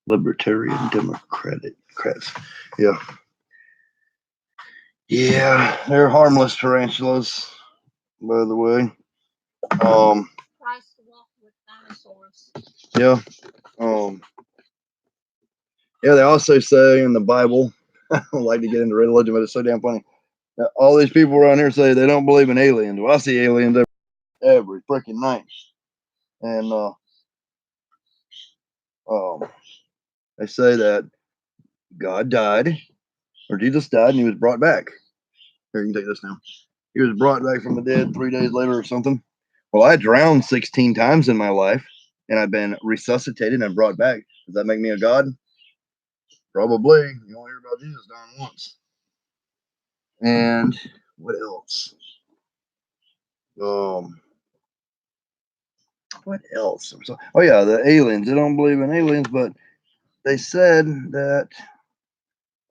Libertarian Democrats. Yeah. Yeah, they're harmless tarantulas, by the way. Tries to walk with dinosaurs. Yeah. Yeah, they also say in the Bible, I don't like to get into religion, but it's so damn funny. That all these people around here say they don't believe in aliens. Well, I see aliens every freaking night. And they say that God died, or Jesus died, and he was brought back. Here, you can take this now. He was brought back from the dead 3 days later or something. Well, I drowned 16 times in my life, and I've been resuscitated and brought back. Does that make me a god? Probably. You only hear about Jesus dying once. And what else? Um, what else? Oh yeah, the aliens. They don't believe in aliens, but they said that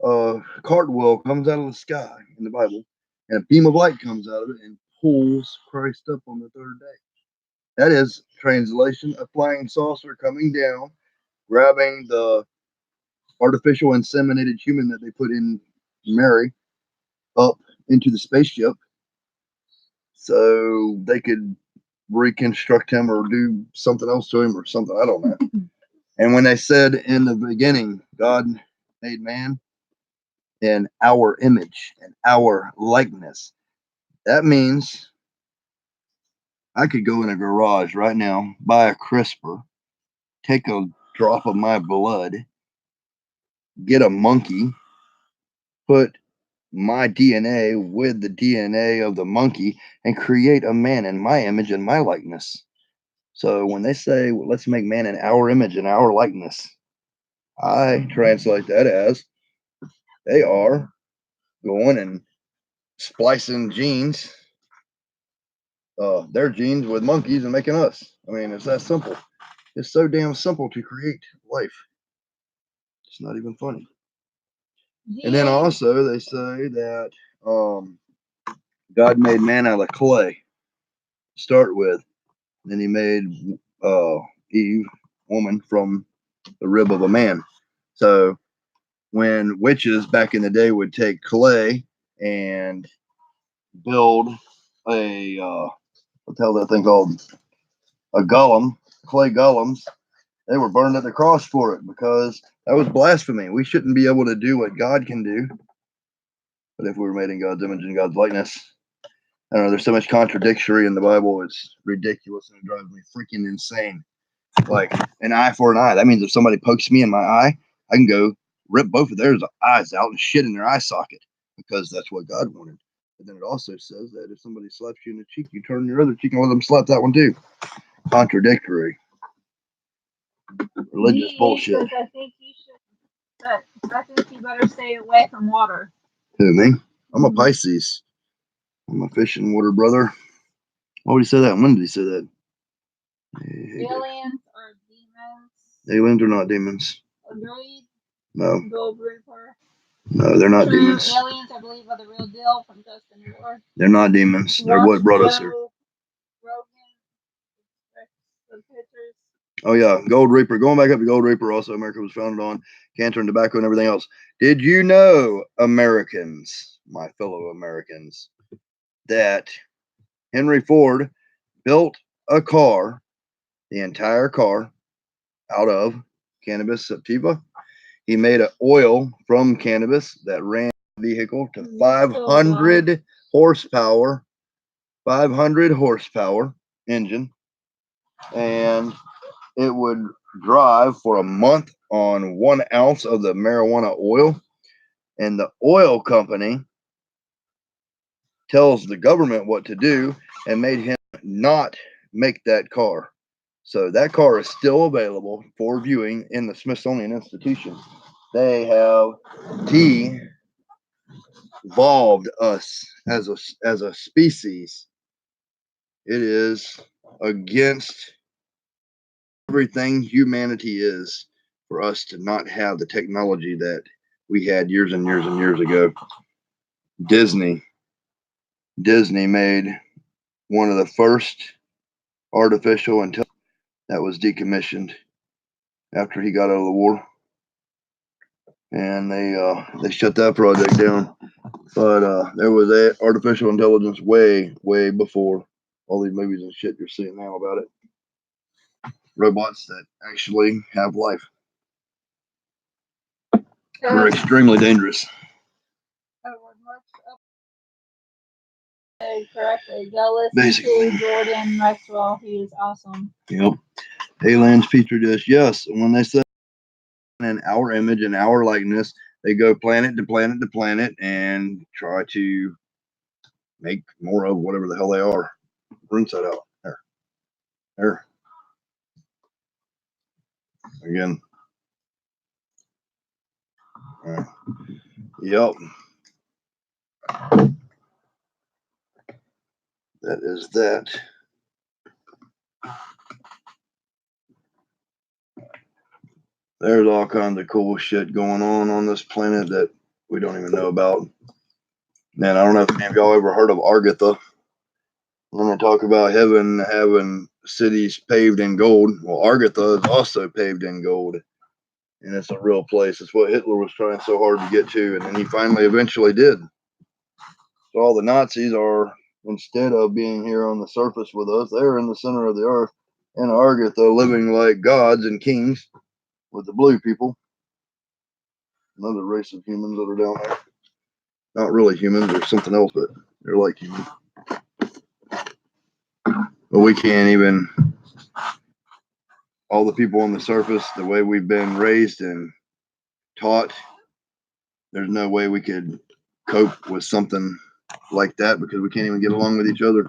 a cartwheel comes out of the sky in the Bible, and a beam of light comes out of it and pulls Christ up on the third day. That is translation: a flying saucer coming down, grabbing the artificial inseminated human that they put in Mary up into the spaceship, so they could reconstruct him or do something else to him or something. I don't know. And when they said in the beginning, God made man in our image and our likeness, that means I could go in a garage right now, buy a CRISPR, take a drop of my blood, get a monkey, put my DNA with the DNA of the monkey, and create a man in my image and my likeness. So when they say, well, let's make man in our image and our likeness, I translate that as they are going and splicing genes, their genes with monkeys and making us. I mean, it's that simple. It's so damn simple to create life. It's not even funny. And then also they say that God made man out of clay to start with. And then he made Eve, woman, from the rib of a man. So when witches back in the day would take clay and build a what the hell that thing called? A golem, clay golems, they were burned at the cross for it because that was blasphemy. We shouldn't be able to do what God can do. But if we were made in God's image and God's likeness, I don't know, there's so much contradictory in the Bible, it's ridiculous and it drives me freaking insane. Like an eye for an eye. That means if somebody pokes me in my eye, I can go rip both of their eyes out and shit in their eye socket because that's what God wanted. But then it also says that if somebody slaps you in the cheek, you turn your other cheek and let them slap that one too. Contradictory. Religious bullshit. I think you should. I think you better stay away from water. Who, me? I'm a Pisces. I'm a fish and water brother. Why would he say that? When did he say that? Aliens are demons. Aliens are not demons. Agreed. No. Gold Reaper. No, they're not True demons. aliens, I believe, are the real deal from Justin Moore. They're not demons. They're what brought us here. Rogan, the pictures. Oh yeah, Gold Reaper. Going back up to Gold Reaper, also America was founded on cancer and tobacco and everything else. Did you know, Americans, my fellow Americans, that Henry Ford built a car, the entire car, out of cannabis sativa? He made an oil from cannabis that ran the vehicle to 500 horsepower, 500 horsepower engine, and it would drive for a month on 1 ounce of the marijuana oil. And the oil company tells the government what to do and made him not make that car. So that car is still available for viewing in the Smithsonian Institution. They have devolved us as a species. It is against everything humanity is for us to not have the technology that we had years and years and years ago. Disney made one of the first artificial intelligence that was decommissioned after he got out of the war, and they shut that project down. But there was artificial intelligence way before all these movies and shit you're seeing now about it. Robots that actually have life. They're extremely dangerous. Correctly. Go listen Basically. to Jordan Maxwell. He is awesome. Yep. Aliens, petri dish. Yes. When they say in our image and our likeness, they go planet to planet to planet and try to make more of whatever the hell they are. Rinse that out. There. Again. Yep. That is that. There's all kinds of cool shit going on this planet that we don't even know about. Man, I don't know if any of y'all ever heard of Argatha. When they talk about heaven having cities paved in gold, well, Argatha is also paved in gold. And it's a real place. It's what Hitler was trying so hard to get to, and then he finally eventually did. So all the Nazis are, instead of being here on the surface with us, they're in the center of the earth in Argatha, living like gods and kings with the blue people. Another race of humans that are down there. Not really humans, they're something else, but they're like humans. But we can't even, all the people on the surface, the way we've been raised and taught, there's no way we could cope with something like that because we can't even get along with each other.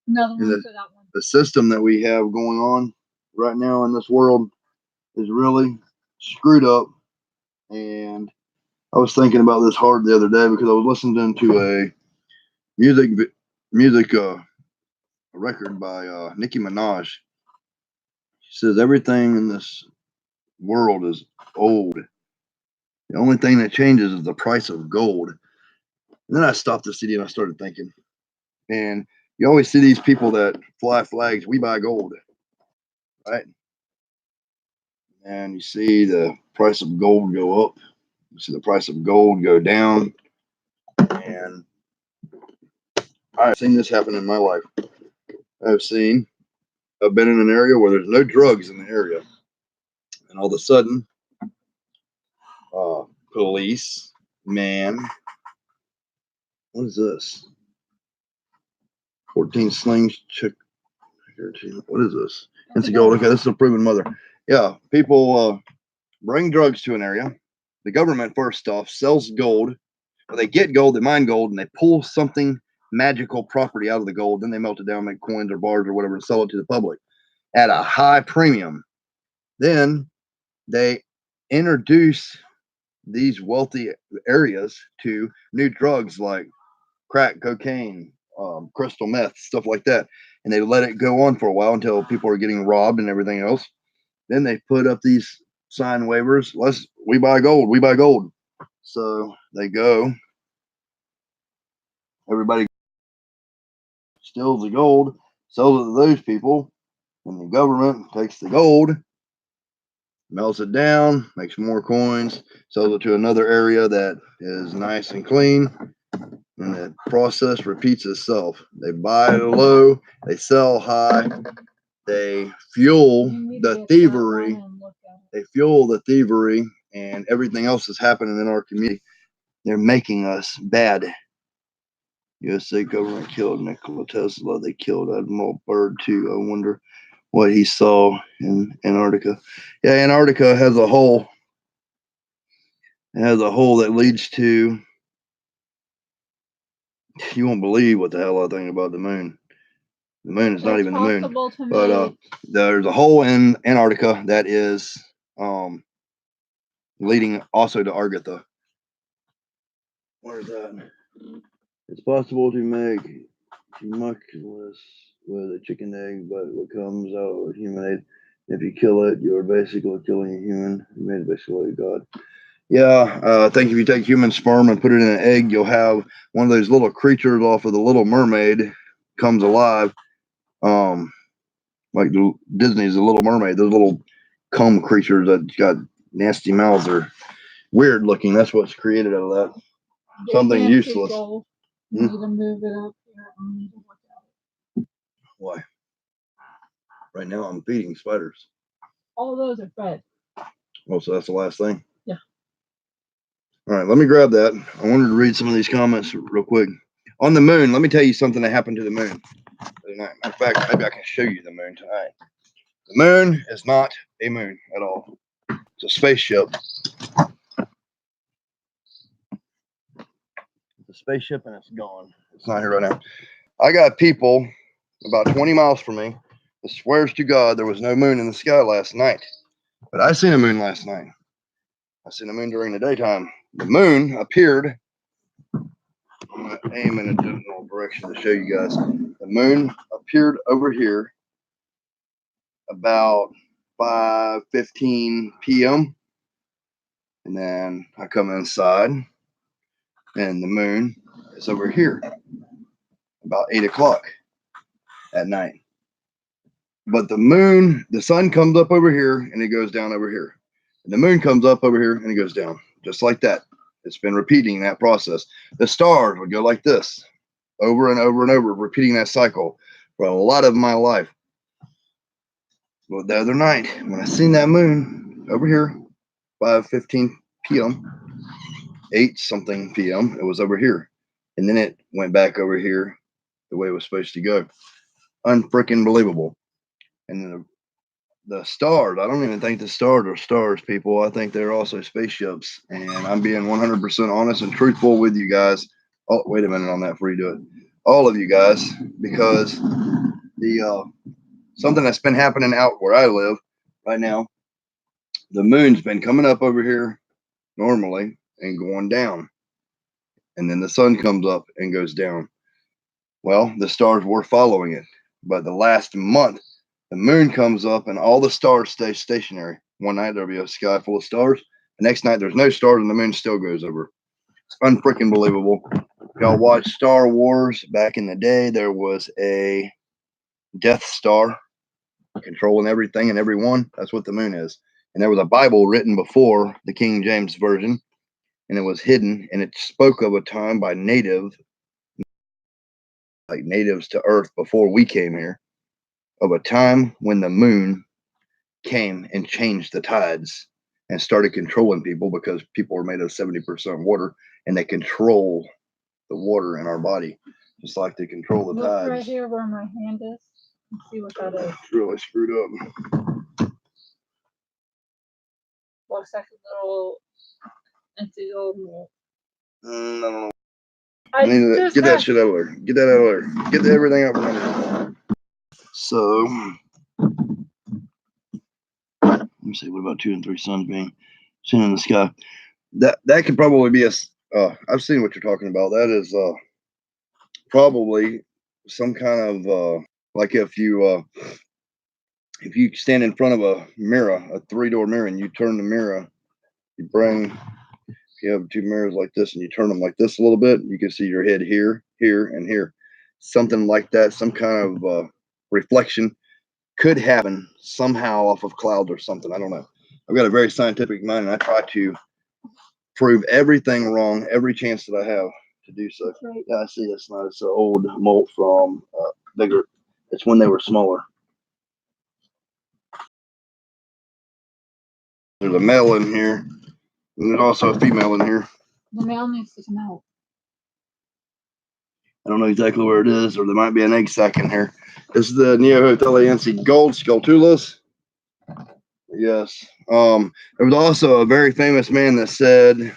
Another one for that one. The system that we have going on right now in this world is really screwed up. And I was thinking about this hard the other day because I was listening to a music record by Nicki Minaj. She says everything in this world is old. The only thing that changes is the price of gold. And then I stopped the CD and I started thinking, and you always see these people that fly flags, we buy gold, right? And you see the price of gold go up. You see the price of gold go down. And I've seen this happen in my life. I've been in an area where there's no drugs in the area. And all of a sudden, police, man, what is this? 14 slings, chick. What is this? It's a gold. Okay, this is a proven mother. Yeah, people bring drugs to an area. The government, first off, sells gold. When they get gold, they mine gold, and they pull something magical property out of the gold. Then they melt it down, make coins or bars or whatever, and sell it to the public at a high premium. Then they introduce these wealthy areas to new drugs like crack, cocaine, crystal meth, stuff like that. And they let it go on for a while until people are getting robbed and everything else. Then they put up these sign waivers. We buy gold. We buy gold. So they go. Everybody steals the gold, sells it to those people, and the government takes the gold, melts it down, makes more coins, sells it to another area that is nice and clean, and the process repeats itself. They buy low, they sell high, they fuel the thievery. They fuel the thievery, and everything else is happening in our community. They're making us bad. USA government killed Nikola Tesla. They killed Admiral Byrd too. I wonder what he saw in Antarctica. Yeah, Antarctica has a hole. It has a hole that leads to. You won't believe what the hell I think about the moon. The moon is not even the moon. But there's a hole in Antarctica that is leading also to Argatha. Where is that? It's possible to make homunculus with a chicken egg, but what comes out with human egg, if you kill it, you're basically killing a human. You made it basically a god. Yeah, I think if you take human sperm and put it in an egg, you'll have one of those little creatures off of The Little Mermaid comes alive. Like Disney's The Little Mermaid, those little cum creatures that got nasty mouths are weird looking. That's what's created out of that. Something useless. You need to move it up here. I need to look at it. Why? Right now I'm feeding spiders. All those are fed. Oh, so that's the last thing? Yeah. right, let me grab that. I wanted to read some of these comments real quick. On the moon, let me tell you something that happened to the moon tonight. In fact, maybe I can show you the moon tonight. The moon is not a moon at all. It's a spaceship. It's a spaceship and it's gone. It's not here right now. I got people about 20 miles from me that swears to God there was no moon in the sky last night. But I seen a moon last night. I seen a moon during the daytime. The moon appeared. I'm going to aim in a general direction to show you guys. The moon appeared over here about 5:15 p.m. And then I come inside and the moon is over here about 8 o'clock at night. But the sun comes up over here and it goes down over here. And the moon comes up over here and it goes down, just like that. It's been repeating that process. The stars would go like this over and over and over, repeating that cycle for a lot of my life. Well, the other night, when I seen that moon over here, 5:15 p.m., 8 something p.m., it was over here. And then it went back over here the way it was supposed to go. Unfreaking believable. And the stars, I don't even think the stars are stars, people. I think they're also spaceships. And I'm being 100% honest and truthful with you guys. Oh, wait a minute on that before you do it. All of you guys, because the something that's been happening out where I live right now, the moon's been coming up over here normally and going down. And then the sun comes up and goes down. Well, the stars were following it. But the last month, the moon comes up and all the stars stay stationary. One night there'll be a sky full of stars. The next night there's no stars and the moon still goes over. It's unfreaking believable. Y'all watch Star Wars back in the day, there was a Death Star controlling everything and everyone. That's what the moon is. And there was a Bible written before the King James Version, and it was hidden, and it spoke of a time by natives to Earth before we came here, of a time when the moon came and changed the tides and started controlling people, because people are made of 70% water and they control the water in our body, just like they control the Look tides. right here where my hand is. Let's see what that is. It's really screwed up. Looks like a little empty old mold. I don't know. I need to just get that got- shit out of there. Get that out of there. Get everything out from under. So, let me see. What about 2 and 3 suns being seen in the sky? That could probably be a. I've seen what you're talking about. That is probably some kind of like if you stand in front of a mirror, a 3-door mirror, and you turn the mirror, if you have 2 mirrors like this and you turn them like this a little bit, you can see your head here, here, and here. Something like that, some kind of reflection could happen somehow off of clouds or something. I don't know. I've got a very scientific mind, and I try to prove everything wrong every chance that I have to do so. Right. Yeah, I see it's not. It's an old molt from bigger. It's when they were smaller. There's a male in here, and there's also a female in here. The male needs to come out. I don't know exactly where it is, or there might be an egg sac in here. This is the Neohotheliense gold skulltulus. Yes. There was also a very famous man that said,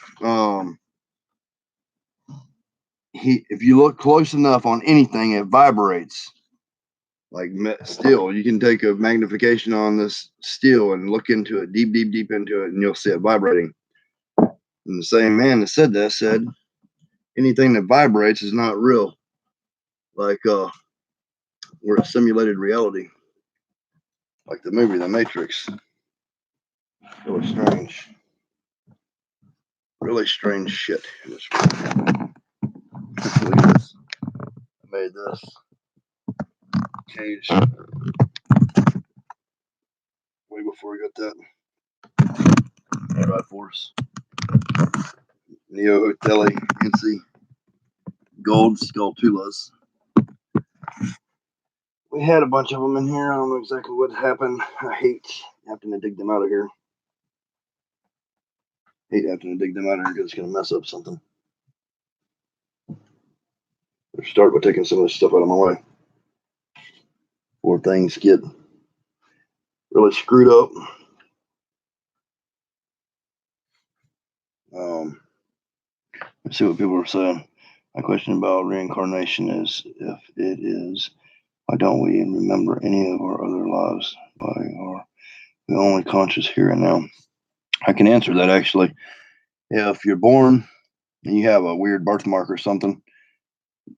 if you look close enough on anything, it vibrates. Like steel, you can take a magnification on this steel and look into it, deep into it, and you'll see it vibrating. And the same man that said that said, anything that vibrates is not real. Like we're a simulated reality, like the movie The Matrix. Really strange. Really strange shit. Look at this. I made this cage way before we got that drive force. Neohotheliense gold skulltulus. We had a bunch of them in here. I don't know exactly what happened. I hate having to dig them out of here. Hate having to dig them out of here because it's going to mess up something. Let's start by taking some of this stuff out of my way before things get really screwed up. Let's see what people are saying. My question about reincarnation is, if it is, why don't we remember any of our other lives? Why are we only conscious here and now? I can answer that actually. If you're born and you have a weird birthmark or something,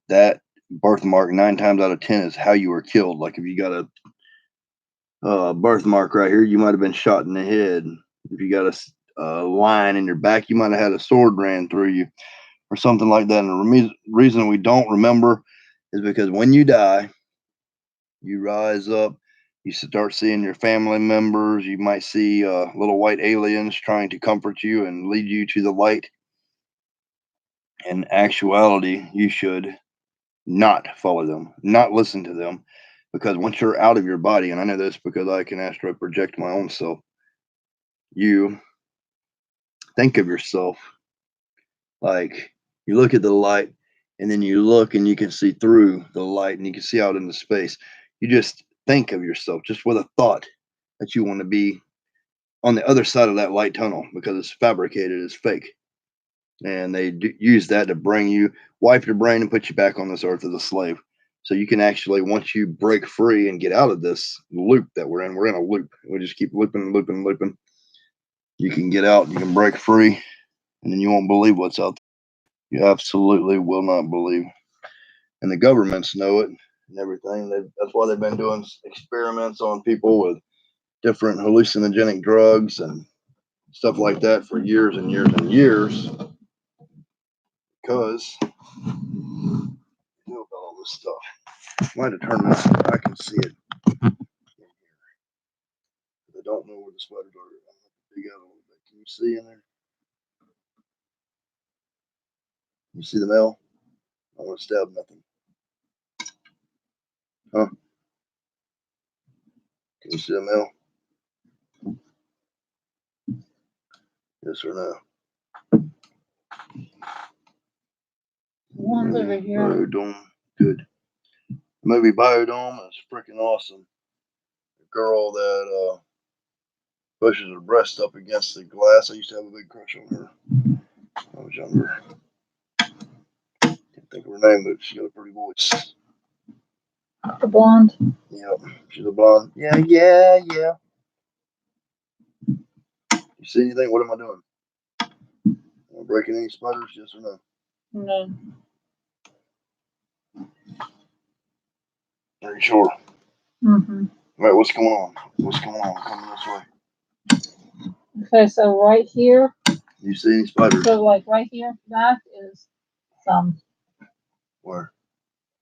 that birthmark 9 times out of 10 is how you were killed. Like if you got a birthmark right here, you might have been shot in the head. If you got a line in your back, you might have had a sword ran through you or something like that. And the reason we don't remember is because when you die, you rise up, you start seeing your family members. You might see little white aliens trying to comfort you and lead you to the light. In actuality, you should not follow them, not listen to them, because once you're out of your body, and I know this because I can astral project my own self, you think of yourself like you look at the light and then you look and you can see through the light and you can see out into space. You just think of yourself just with a thought that you want to be on the other side of that light tunnel because it's fabricated, it's fake. And they use that to bring you, wipe your brain and put you back on this earth as a slave. So you can actually, once you break free and get out of this loop that we're in a loop. We just keep looping, looping, looping. You can get out, you can break free, and then you won't believe what's out there. You absolutely will not believe. And the governments know it and everything. That's why they've been doing experiments on people with different hallucinogenic drugs and stuff like that for years and years and years. Because you know about all this stuff. I might have turned this so I can see it. I don't know where the spiders are. I'm going to dig out a little bit. Can you see in there? You see the mail? I don't want to stab nothing. Huh? Can you see the mail? Yes or no? One's over here. Biodome. Good. The movie Biodome is freaking awesome. The girl that pushes her breast up against the glass. I used to have a big crush on her when I was younger. Can't think of her name, but she got a pretty voice. The blonde. Yep, she's a blonde. Yeah. You see anything? What am I doing? Am I breaking any spiders? Yes or no? No. Are you sure? Mm-hmm. All right, what's going on? What's going on? Coming this way. Okay, so right here. You see any spiders? So like right here, that is some. Where?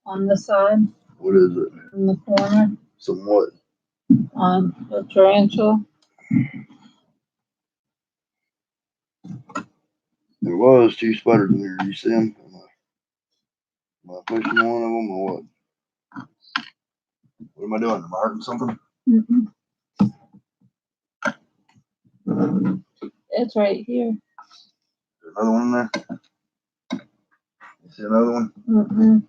On the side. What is it? In the corner. Some what? On the tarantula. There was 2 spiders in there. You see them? Am I pushing one of them or what? What am I doing? Am I hurting something? Mm-mm. It's right here. There's another one in there? You see another one? Mm-mm.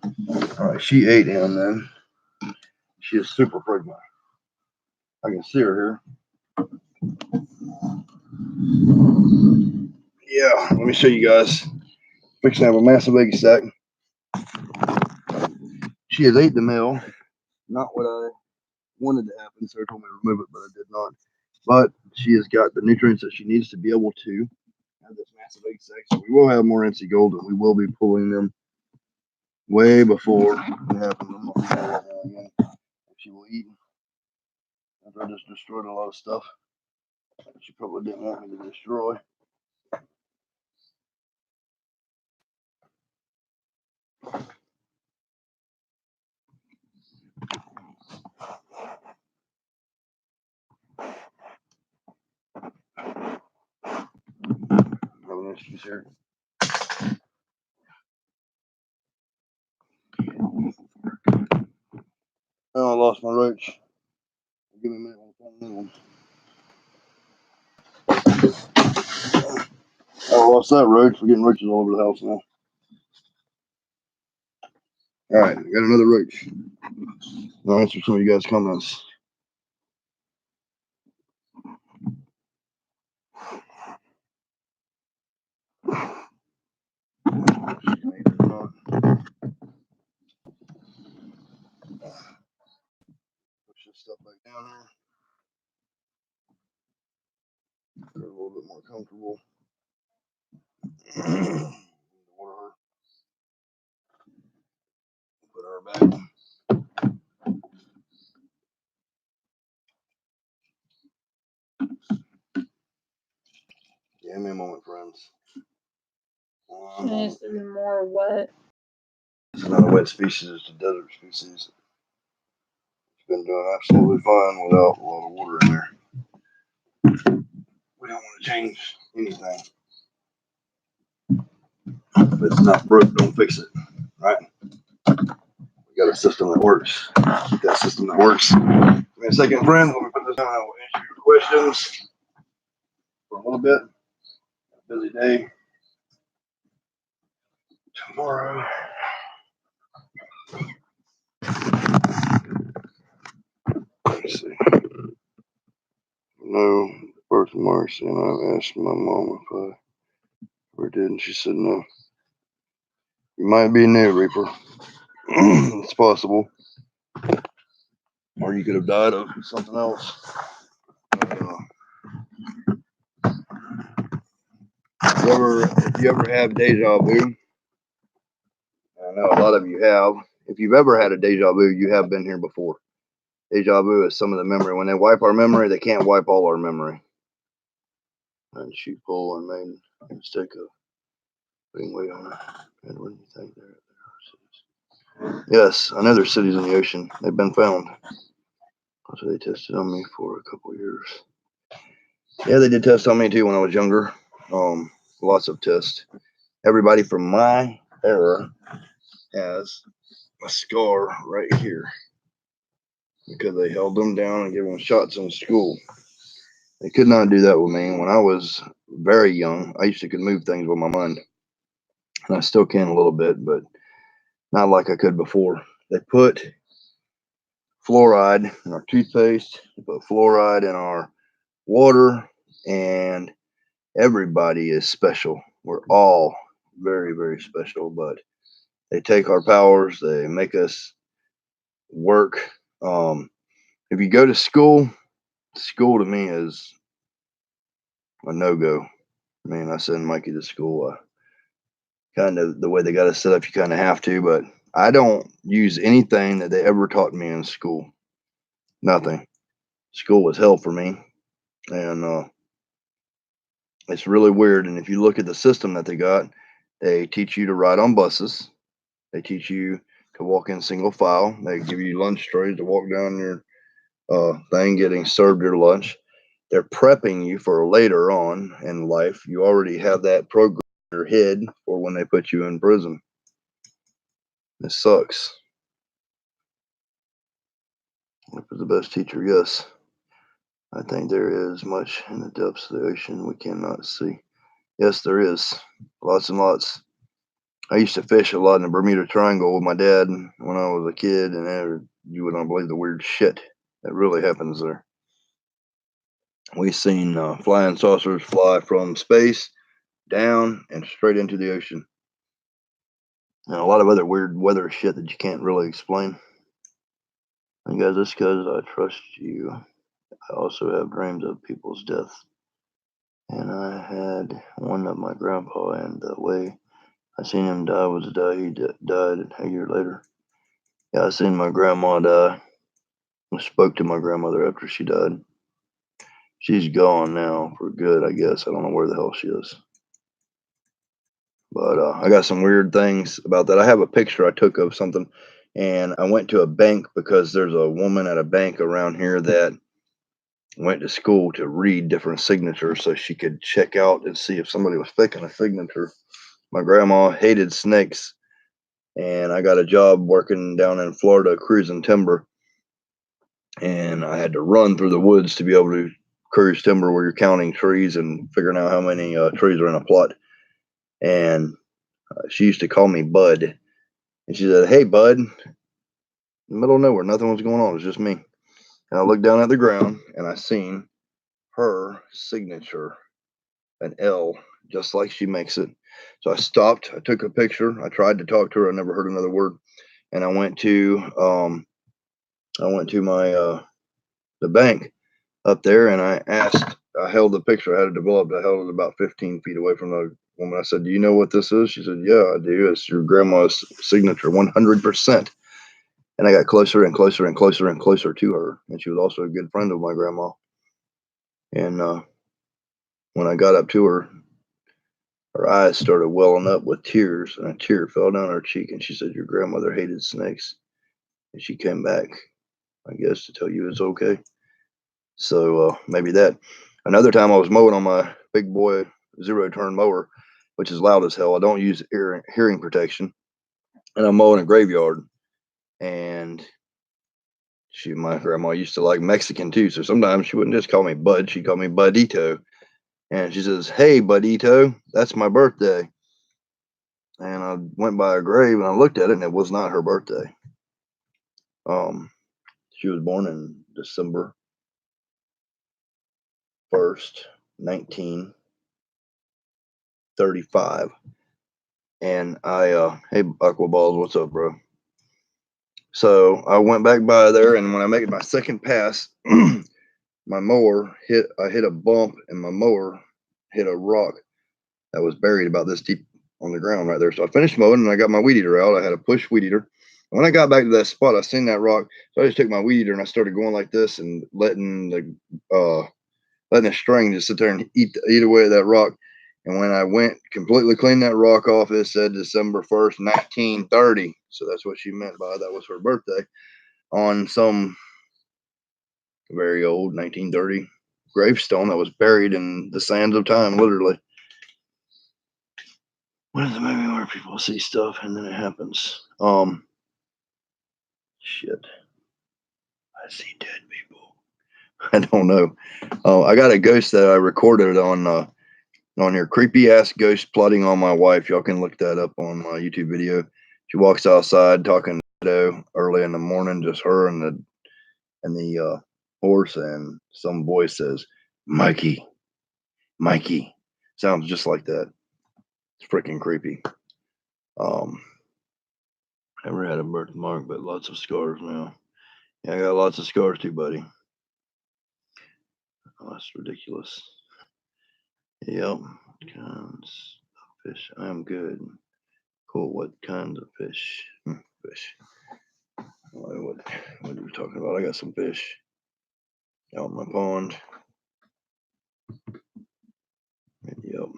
All right, she ate him then. She is super pregnant. I can see her here. Yeah, let me show you guys. Fixing to have a massive egg sac. She has ate the male. Not what I wanted to happen, so I told me to remove it, but I did not. But she has got the nutrients that she needs to be able to have this massive egg sac. So we will have more NC Gold, and we will be pulling them way before it happens. I'm not sure right now again if she will eat. After I just destroyed a lot of stuff she probably didn't want me to destroy. Having issues here. Oh, I lost my roach. Give me a minute. I'll find another one. I lost that roach. We're getting roaches all over the house now. All right, we got another roach. I'll answer some of you guys' comments. Push this stuff back down here. They're a little bit more comfortable. Water her. Put her back. Give me a moment, friends. She needs to be more wet. It's not a wet species, it's a desert species. It's been doing absolutely fine without a lot of water in there. We don't want to change anything. If it's not broke, don't fix it. Right? We got a system that works. Keep that system that works. Give me a second, friends. Let me put this down. I will answer your questions for a little bit. Busy day. Tomorrow. Let's see. No, birth of Marcy, and I've asked my mom if I ever did, and she said no. You might be new, Reaper. It's possible. Or you could have died of something else. If you ever have deja vu, I know a lot of you have. If you've ever had a deja vu, you have been here before. Deja vu is some of the memory. When they wipe our memory, they can't wipe all our memory. And she pulled and made a mistake of putting weight on it. And what do you think there? Yes, I know there's cities in the ocean. They've been found. So they tested on me for a couple of years. Yeah, they did test on me too when I was younger. Lots of tests. Everybody from my era has a scar right here because they held them down and gave them shots in school. They could not do that with me. When I was very young, I used to could move things with my mind. And I still can a little bit, but not like I could before. They put fluoride in our toothpaste. They put fluoride in our water, and everybody is special. We're all very, very special, but they take our powers. They make us work. If you go to school, school to me is a no-go. I mean, I send Mikey to school. Kind of the way they got us set up, you kind of have to, but I don't use anything that they ever taught me in school. Nothing. School was hell for me, and it's really weird. And if you look at the system that they got, they teach you to ride on buses. They teach you to walk in single file. They give you lunch trays to walk down your thing, getting served your lunch. They're prepping you for later on in life. You already have that program in your head for when they put you in prison. It sucks. If it's the best teacher, yes. I think there is much in the depths of the ocean we cannot see. Yes, there is. Lots and lots. I used to fish a lot in the Bermuda Triangle with my dad when I was a kid, and you would not believe the weird shit that really happens there. We've seen flying saucers fly from space down and straight into the ocean. And a lot of other weird weather shit that you can't really explain. And guys, just because I trust you, I also have dreams of people's death. And I had one of my grandpa, and the way I seen him die was the day he died a year later. Yeah, I seen my grandma die. I spoke to my grandmother after she died. She's gone now for good, I guess. I don't know where the hell she is. But I got some weird things about that. I have a picture I took of something, and I went to a bank because there's a woman at a bank around here that went to school to read different signatures so she could check out and see if somebody was faking a signature. My grandma hated snakes, and I got a job working down in Florida cruising timber, and I had to run through the woods to be able to cruise timber where you're counting trees and figuring out how many trees are in a plot. And she used to call me Bud. And she said, "Hey, Bud." In the middle of nowhere, nothing was going on. It was just me. And I looked down at the ground and I seen her signature, an L, just like she makes it. So I stopped. I took a picture. I tried to talk to her. I never heard another word. And I went to my the bank up there, and I asked. I held the picture. I had it developed. I held it about 15 feet away from the woman. I said, "Do you know what this is?" She said, "Yeah, I do. It's your grandma's signature, 100%." And I got closer and closer and closer and closer to her. And she was also a good friend of my grandma. And when I got up to her, her eyes started welling up with tears, and a tear fell down her cheek. And she said, "Your grandmother hated snakes, and she came back, I guess, to tell you it's okay." So maybe that. Another time I was mowing on my big boy 0-turn mower, which is loud as hell. I don't use hearing protection. And I'm mowing a graveyard. And my grandma used to like Mexican too. So sometimes she wouldn't just call me Bud. She'd call me Budito. And she says, "Hey, Budito, that's my birthday." And I went by her grave and I looked at it, and it was not her birthday. She was born in December 1st, 1935. And hey, Aquaballs, what's up, bro? So I went back by there, and when I made my second pass, my mower I hit a bump, and my mower hit a rock that was buried about this deep on the ground right there. So I finished mowing, and I got my weed eater out. I had a push weed eater. And when I got back to that spot, I seen that rock. So I just took my weed eater and I started going like this and letting the string just sit there and eat away at that rock. And when I went completely cleaned that rock off, it said December 1st, 1930. So that's what she meant by that was her birthday on some very old 1930 gravestone that was buried in the sands of time, literally. What is the movie where people see stuff and then it happens? Shit. I see dead people. I don't know. I got a ghost that I recorded on here. Creepy ass ghost plotting on my wife. Y'all can look that up on my YouTube video. She walks outside talking to early in the morning, just her and the horse, and some voice says, "Mikey, Mikey." Sounds just like that. It's freaking creepy. Never had a birthmark, but lots of scars now. Yeah, I got lots of scars too, buddy. Oh, that's ridiculous. Yep. Kinds of fish. I am good. Cool. What kinds of fish? Fish. What are you talking about? I got some fish out in my pond. Yep.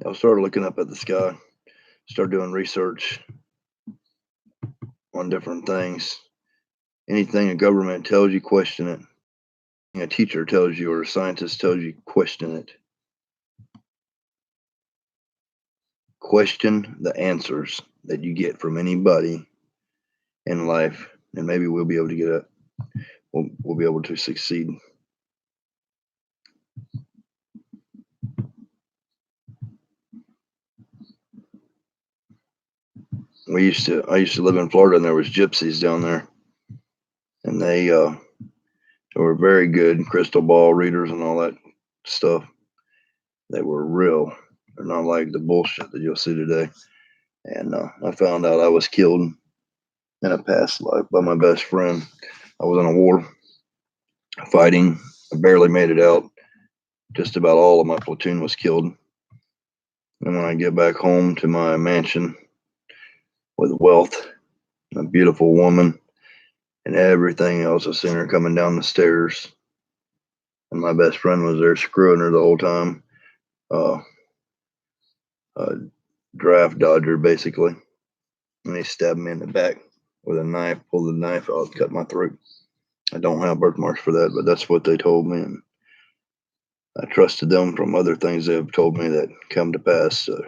I started looking up at the sky. Start doing research on different things. Anything a government tells you, question it. A teacher tells you or a scientist tells you, question it. Question the answers that you get from anybody in life, and maybe we'll be able to get it. We'll be able to succeed. I used to live in Florida, and there was gypsies down there, and they were very good crystal ball readers and all that stuff. They were real. They're not like the bullshit that you'll see today. And I found out I was killed in a past life by my best friend. I was in a war fighting. I barely made it out. Just about all of my platoon was killed. And when I get back home to my mansion with wealth, a beautiful woman, and everything else, I seen her coming down the stairs. And my best friend was there screwing her the whole time. A draft dodger, basically. And he stabbed me in the back with a knife, pulled the knife out, cut my throat. I don't have birthmarks for that, but that's what they told me. And I trusted them from other things they have told me that come to pass. So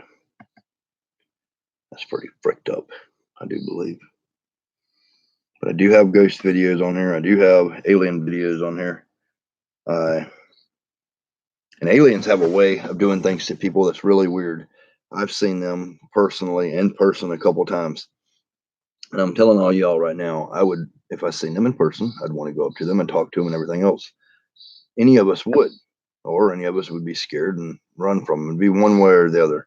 that's pretty fricked up, I do believe. But I do have ghost videos on here. I do have alien videos on here. And aliens have a way of doing things to people that's really weird. I've seen them personally, in person, a couple times. And I'm telling all y'all right now, I would, if I seen them in person, I'd want to go up to them and talk to them and everything else. Any of us would, or any of us would be scared and run from them. It'd be one way or the other.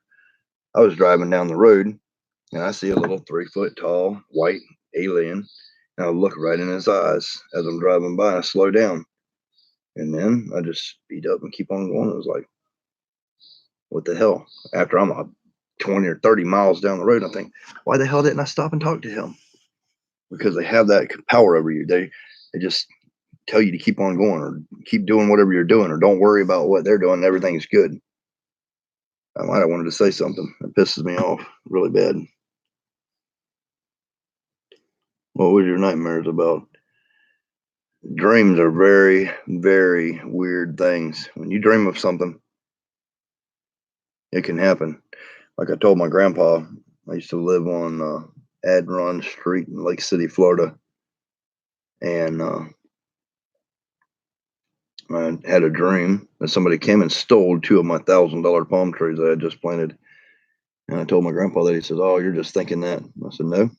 I was driving down the road and I see a little 3-foot tall white alien. And I look right in his eyes as I'm driving by and I slow down. And then I just speed up and keep on going. It was like, what the hell? After I'm 20 or 30 miles down the road, I think, why the hell didn't I stop and talk to him? Because they have that power over you. They just tell you to keep on going or keep doing whatever you're doing or don't worry about what they're doing. Everything's good. I might have wanted to say something. It pisses me off really bad. What was your nightmares about? Dreams are very, very weird things. When you dream of something, it can happen. Like I told my grandpa, I used to live on Adron Street in Lake City, Florida. And I had a dream that somebody came and stole 2 of my $1,000 palm trees I had just planted. And I told my grandpa that. He says, "Oh, you're just thinking that." I said, "No,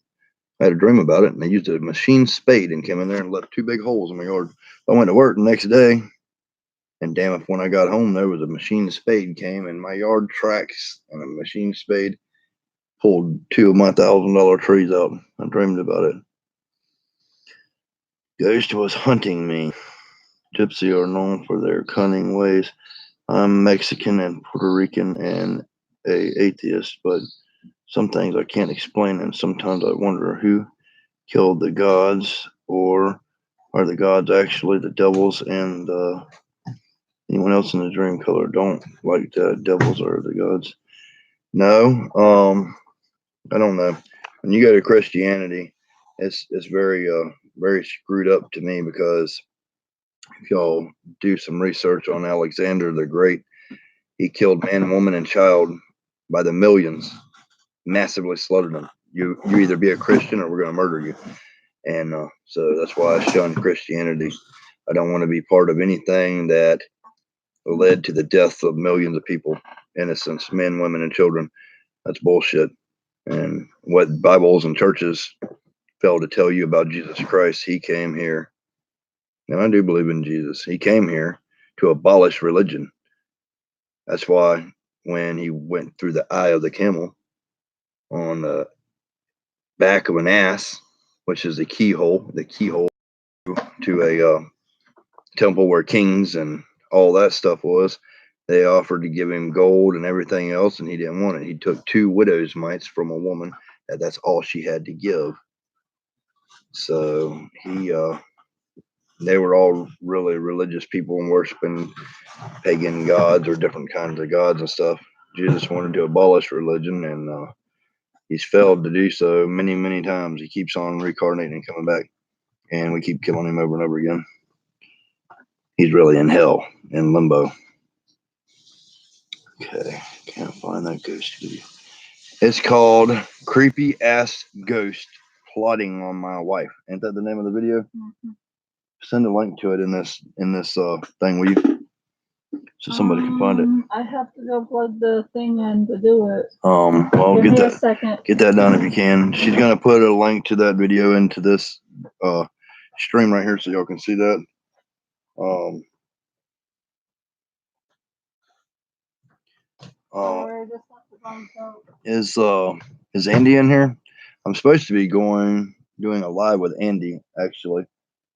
I had a dream about it." And they used a machine spade and came in there and left 2 big holes in my yard. I went to work the next day. And damn if when I got home, there was a machine spade came in my yard tracks and a machine spade pulled 2 of my $1,000 trees out. I dreamed about it. Ghost was hunting me. Gypsy are known for their cunning ways. I'm Mexican and Puerto Rican and a atheist, but some things I can't explain, and sometimes I wonder who killed the gods, or are the gods actually the devils? And anyone else in the dream color don't like that devils are the gods? No, I don't know. When you go to Christianity, it's very very screwed up to me, because if y'all do some research on Alexander the Great, he killed man, woman, and child by the millions, massively slaughtered them. You either be a Christian or we're going to murder you. And so that's why I shun Christianity. I don't want to be part of anything that led to the death of millions of people, innocents, men, women, and children. That's bullshit. And what Bibles and churches fail to tell you about Jesus Christ, he came here. And I do believe in Jesus. He came here to abolish religion. That's why when he went through the eye of the camel on the back of an ass, which is the keyhole to a temple where kings and all that stuff was, they offered to give him gold and everything else, and he didn't want it. He took 2 widow's mites from a woman, and that's all she had to give. So they were all really religious people and worshiping pagan gods or different kinds of gods and stuff. Jesus wanted to abolish religion, and he's failed to do so many, many times. He keeps on reincarnating and coming back, and we keep killing him over and over again. He's really in hell, in limbo. Okay, can't find that ghost video. It's called Creepy Ass Ghost Plotting on My Wife. Ain't that the name of the video? Mm-hmm. Send a link to it in this thing, will you? So somebody can find it. I have to go plug the thing in to do it. Well, Give me a second. Get that done if you can. She's gonna put a link to that video into this stream right here, so y'all can see that. Is Andy in here? I'm supposed to be doing a live with Andy, actually,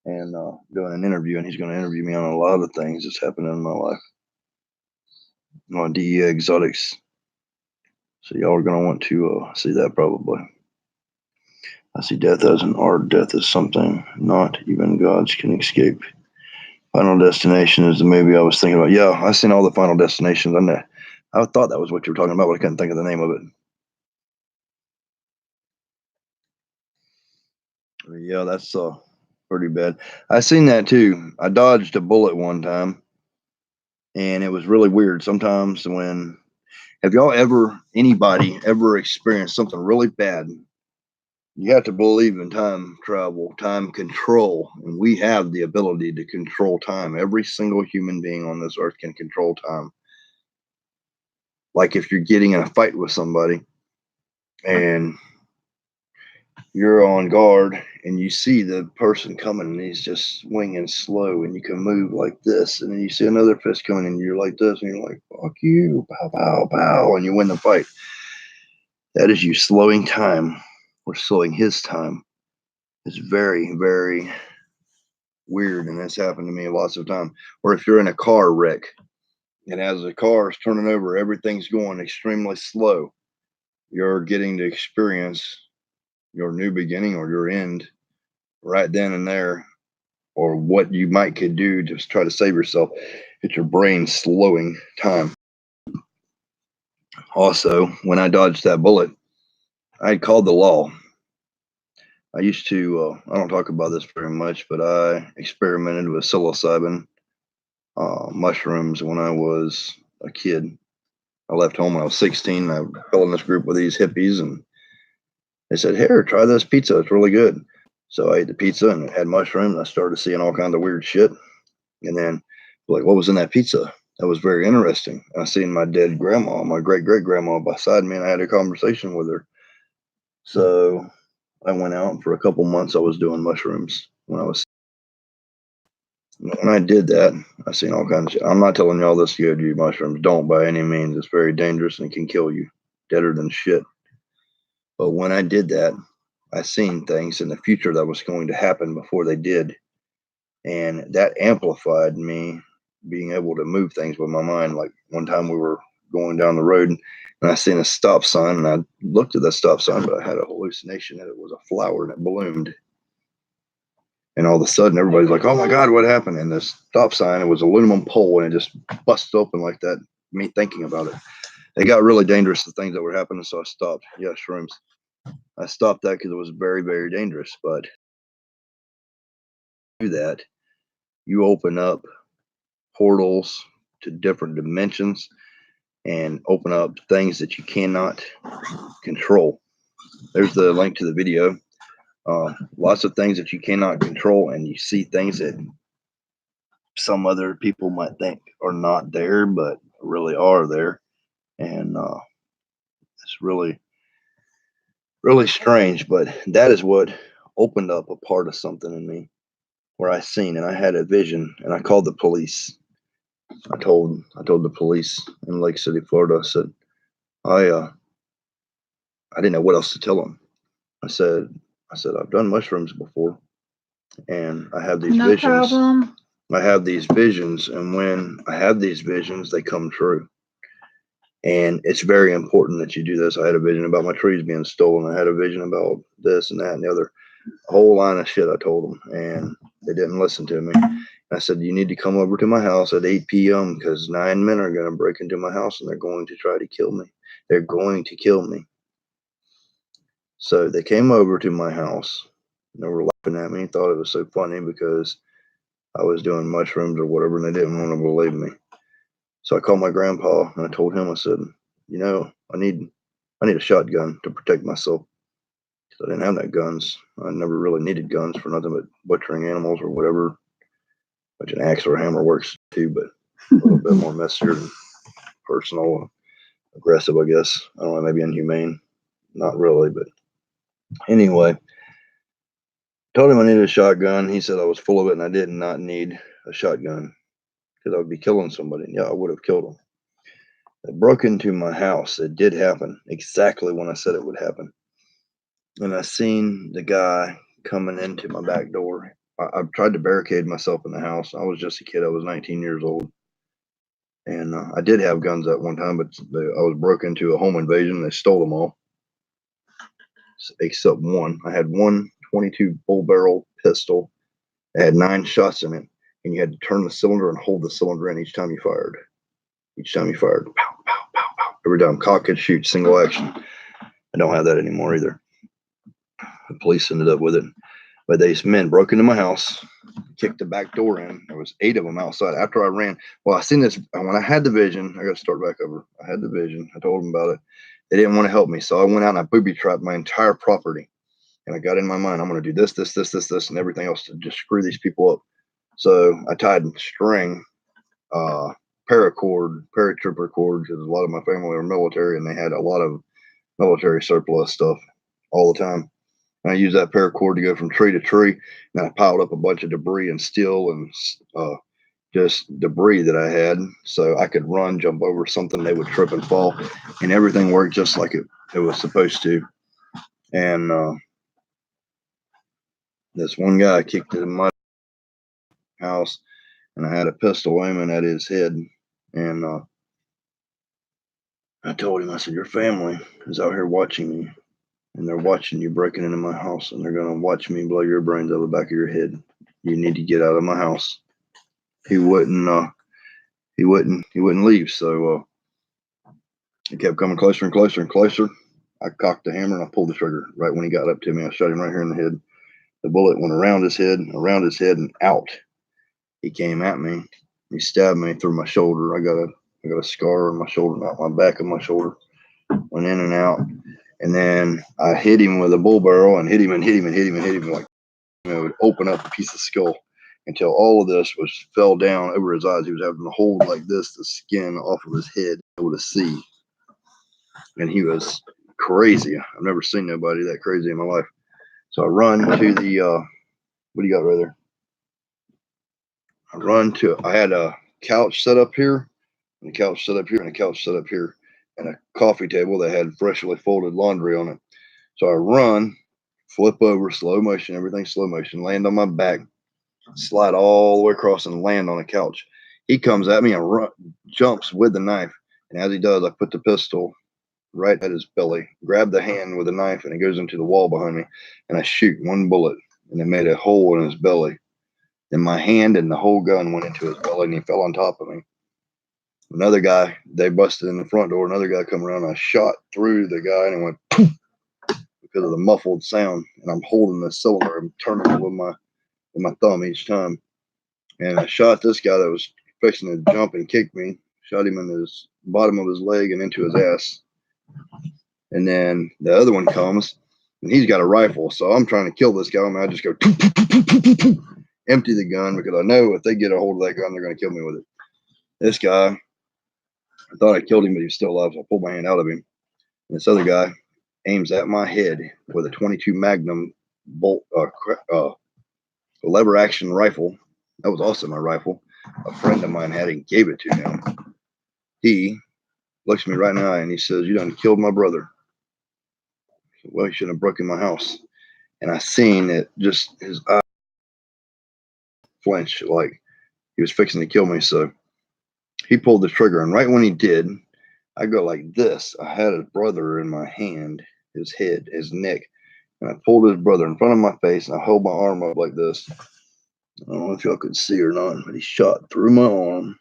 and doing an interview, and he's going to interview me on a lot of things that's happening in my life on DEA Exotics. So y'all are going to want to see that probably. I see death as an art. Death is something not even gods can escape. Final Destination is the movie I was thinking about. Yeah, I've seen all the Final Destinations. I thought that was what you were talking about, but I couldn't think of the name of it. Yeah, that's pretty bad. I seen that too. I dodged a bullet one time, and it was really weird. Sometimes have y'all anybody ever experienced something really bad, You have to believe in time travel, time control, and we have the ability to control time. Every single human being on this earth can control time. Like if you're getting in a fight with somebody and you're on guard and you see the person coming and he's just swinging slow and you can move like this, and then you see another fist coming and you're like this and you're like, fuck you, pow, pow, pow, and you win the fight. That is you slowing time or slowing his time. It's very, very weird, and that's happened to me lots of time. Or if you're in a car wreck and as the car is turning over, everything's going extremely slow, you're getting to experience your new beginning or your end right then and there, or what you might could do to try to save yourself. It's your brain slowing time. Also, when I dodged that bullet, I called the law. I used to, I don't talk about this very much, but I experimented with psilocybin mushrooms when I was a kid. I left home when I was 16. I fell in this group with these hippies, and they said, "Here, try this pizza. It's really good." So I ate the pizza and it had mushrooms. I started seeing all kinds of weird shit. And then, like, what was in that pizza? That was very interesting. I seen my dead grandma, my great great grandma, beside me, and I had a conversation with her. So I went out, and for a couple months I was doing mushrooms when I was. When I did that, I seen all kinds of shit. I'm not telling y'all this to go do mushrooms. Don't by any means. It's very dangerous and can kill you, deader than shit. But when I did that, I seen things in the future that was going to happen before they did, and that amplified me being able to move things with my mind. Like one time we were going down the road and I seen a stop sign, and I looked at that stop sign, but I had a hallucination that it was a flower and it bloomed. And all of a sudden, everybody's like, "Oh my God, what happened?" And the stop sign, it was an aluminum pole, and it just busted open like that. Me thinking about it, it got really dangerous, the things that were happening. So I stopped. Yeah, shrooms. I stopped that because it was very, very dangerous. But do that, you open up portals to different dimensions and open up things that you cannot control. There's the link to the video. Lots of things that you cannot control, and you see things that some other people might think are not there, but really are there. And it's really, really strange. But that is what opened up a part of something in me where I seen, and I had a vision, and I called the police. I told the police in Lake City, Florida. I said, I didn't know what else to tell them. I said, I've done mushrooms before, and I have these No visions. problem. I have these visions, and when I have these visions, they come true. And it's very important that you do this. I had a vision about my trees being stolen. I had a vision about this and that and the other. A whole line of shit I told them, and they didn't listen to me. I said, you need to come over to my house at 8 p.m. because 9 men are going to break into my house and they're going to try to kill me. They're going to kill me. So they came over to my house and they were laughing at me, thought it was so funny because I was doing mushrooms or whatever, and they didn't want to believe me. So I called my grandpa and I told him, I said, you know, I need a shotgun to protect myself. I didn't have that guns. I never really needed guns for nothing but butchering animals or whatever. Which an axe or a hammer works too, but a little bit more messier and personal, aggressive, I guess. I don't know, maybe inhumane. Not really, but anyway. Told him I needed a shotgun. He said I was full of it and I did not need a shotgun because I would be killing somebody. Yeah, I would have killed him. They broke into my house. It did happen exactly when I said it would happen. And I seen the guy coming into my back door. I tried to barricade myself in the house. I was just a kid. I was 19 years old. And I did have guns at one time, but I was broke into a home invasion. They stole them all, except one. I had one 22 full barrel pistol. It had 9 shots in it, and you had to turn the cylinder and hold the cylinder in each time you fired. Each time you fired, pow, pow, pow, pow. Every time, cock and shoot, single action. I don't have that anymore either. The police ended up with it. But these men broke into my house, kicked the back door in. There was 8 of them outside. After I ran, well, I seen this when I had the vision. I got to start back over. I had the vision. I told them about it. They didn't want to help me, so I went out and I booby trapped my entire property. And I got in my mind, I'm going to do this, this, this, this, this, and everything else to just screw these people up. So I tied string, paracord, paratrooper cords, because a lot of my family were military and they had a lot of military surplus stuff all the time. And I used that paracord to go from tree to tree. And I piled up a bunch of debris and steel and just debris that I had so I could run, jump over something, they would trip and fall. And everything worked just like it was supposed to. And this one guy kicked in my house and I had a pistol aiming at his head. And I told him, I said, your family is out here watching you. And they're watching you breaking into my house, and they're going to watch me blow your brains out of the back of your head. You need to get out of my house. He wouldn't leave. So he kept coming closer and closer and closer. I cocked the hammer and I pulled the trigger. Right when he got up to me, I shot him right here in the head. The bullet went around his head, and out. He came at me. He stabbed me through my shoulder. I got a scar on my shoulder, not my back of my shoulder. Went in and out. And then I hit him with a bull barrel and hit him like, it would open up a piece of skull until all of this fell down over his eyes. He was having to hold like this, the skin off of his head, able to see. And he was crazy. I've never seen nobody that crazy in my life. So I run to the, what do you got right there? I had a couch set up here, and a couch set up here, and a couch set up here, and a coffee table that had freshly folded laundry on it. So I run, flip over, slow motion, everything slow motion, land on my back, slide all the way across and land on a couch. He comes at me and jumps with the knife. And as he does, I put the pistol right at his belly, grab the hand with the knife, and it goes into the wall behind me. And I shoot one bullet, and it made a hole in his belly. Then my hand and the whole gun went into his belly, and he fell on top of me. Another guy, they busted in the front door. Another guy come around. I shot through the guy, and it went poof, because of the muffled sound. And I'm holding the cylinder. I'm turning it with my thumb each time. And I shot this guy that was fixing to jump and kick me. Shot him in his bottom of his leg and into his ass. And then the other one comes, and he's got a rifle. So I'm trying to kill this guy. I just go empty the gun, because I know if they get a hold of that gun, they're going to kill me with it. This guy, I thought I killed him, but he was still alive, so I pulled my hand out of him. And this other guy aims at my head with a 22 Magnum bolt, lever action rifle. That was also my rifle. A friend of mine had it and gave it to him. He looks me right in the eye and he says, "You done killed my brother." Said, "Well, you shouldn't have broken my house." And I seen it, just his eye flinch, like he was fixing to kill me. So he pulled the trigger, and right when he did, I go like this. I had his brother in my hand, his head, his neck, and I pulled his brother in front of my face, and I held my arm up like this. I don't know if y'all could see or not, but he shot through my arm.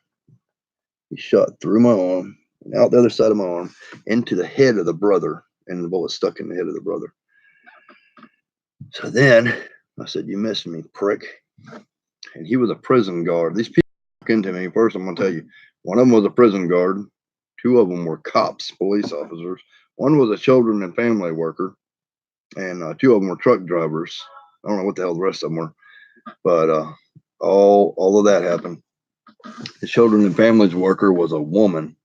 He shot through my arm and out the other side of my arm into the head of the brother, and the bullet stuck in the head of the brother. So then I said, "You missed me, prick." And he was a prison guard. These people walk into me. First, I'm going to tell you, one of them was a prison guard. Two of them were cops, police officers. One was a children and family worker, and two of them were truck drivers. I don't know what the hell the rest of them were, but all of that happened. The children and families worker was a woman.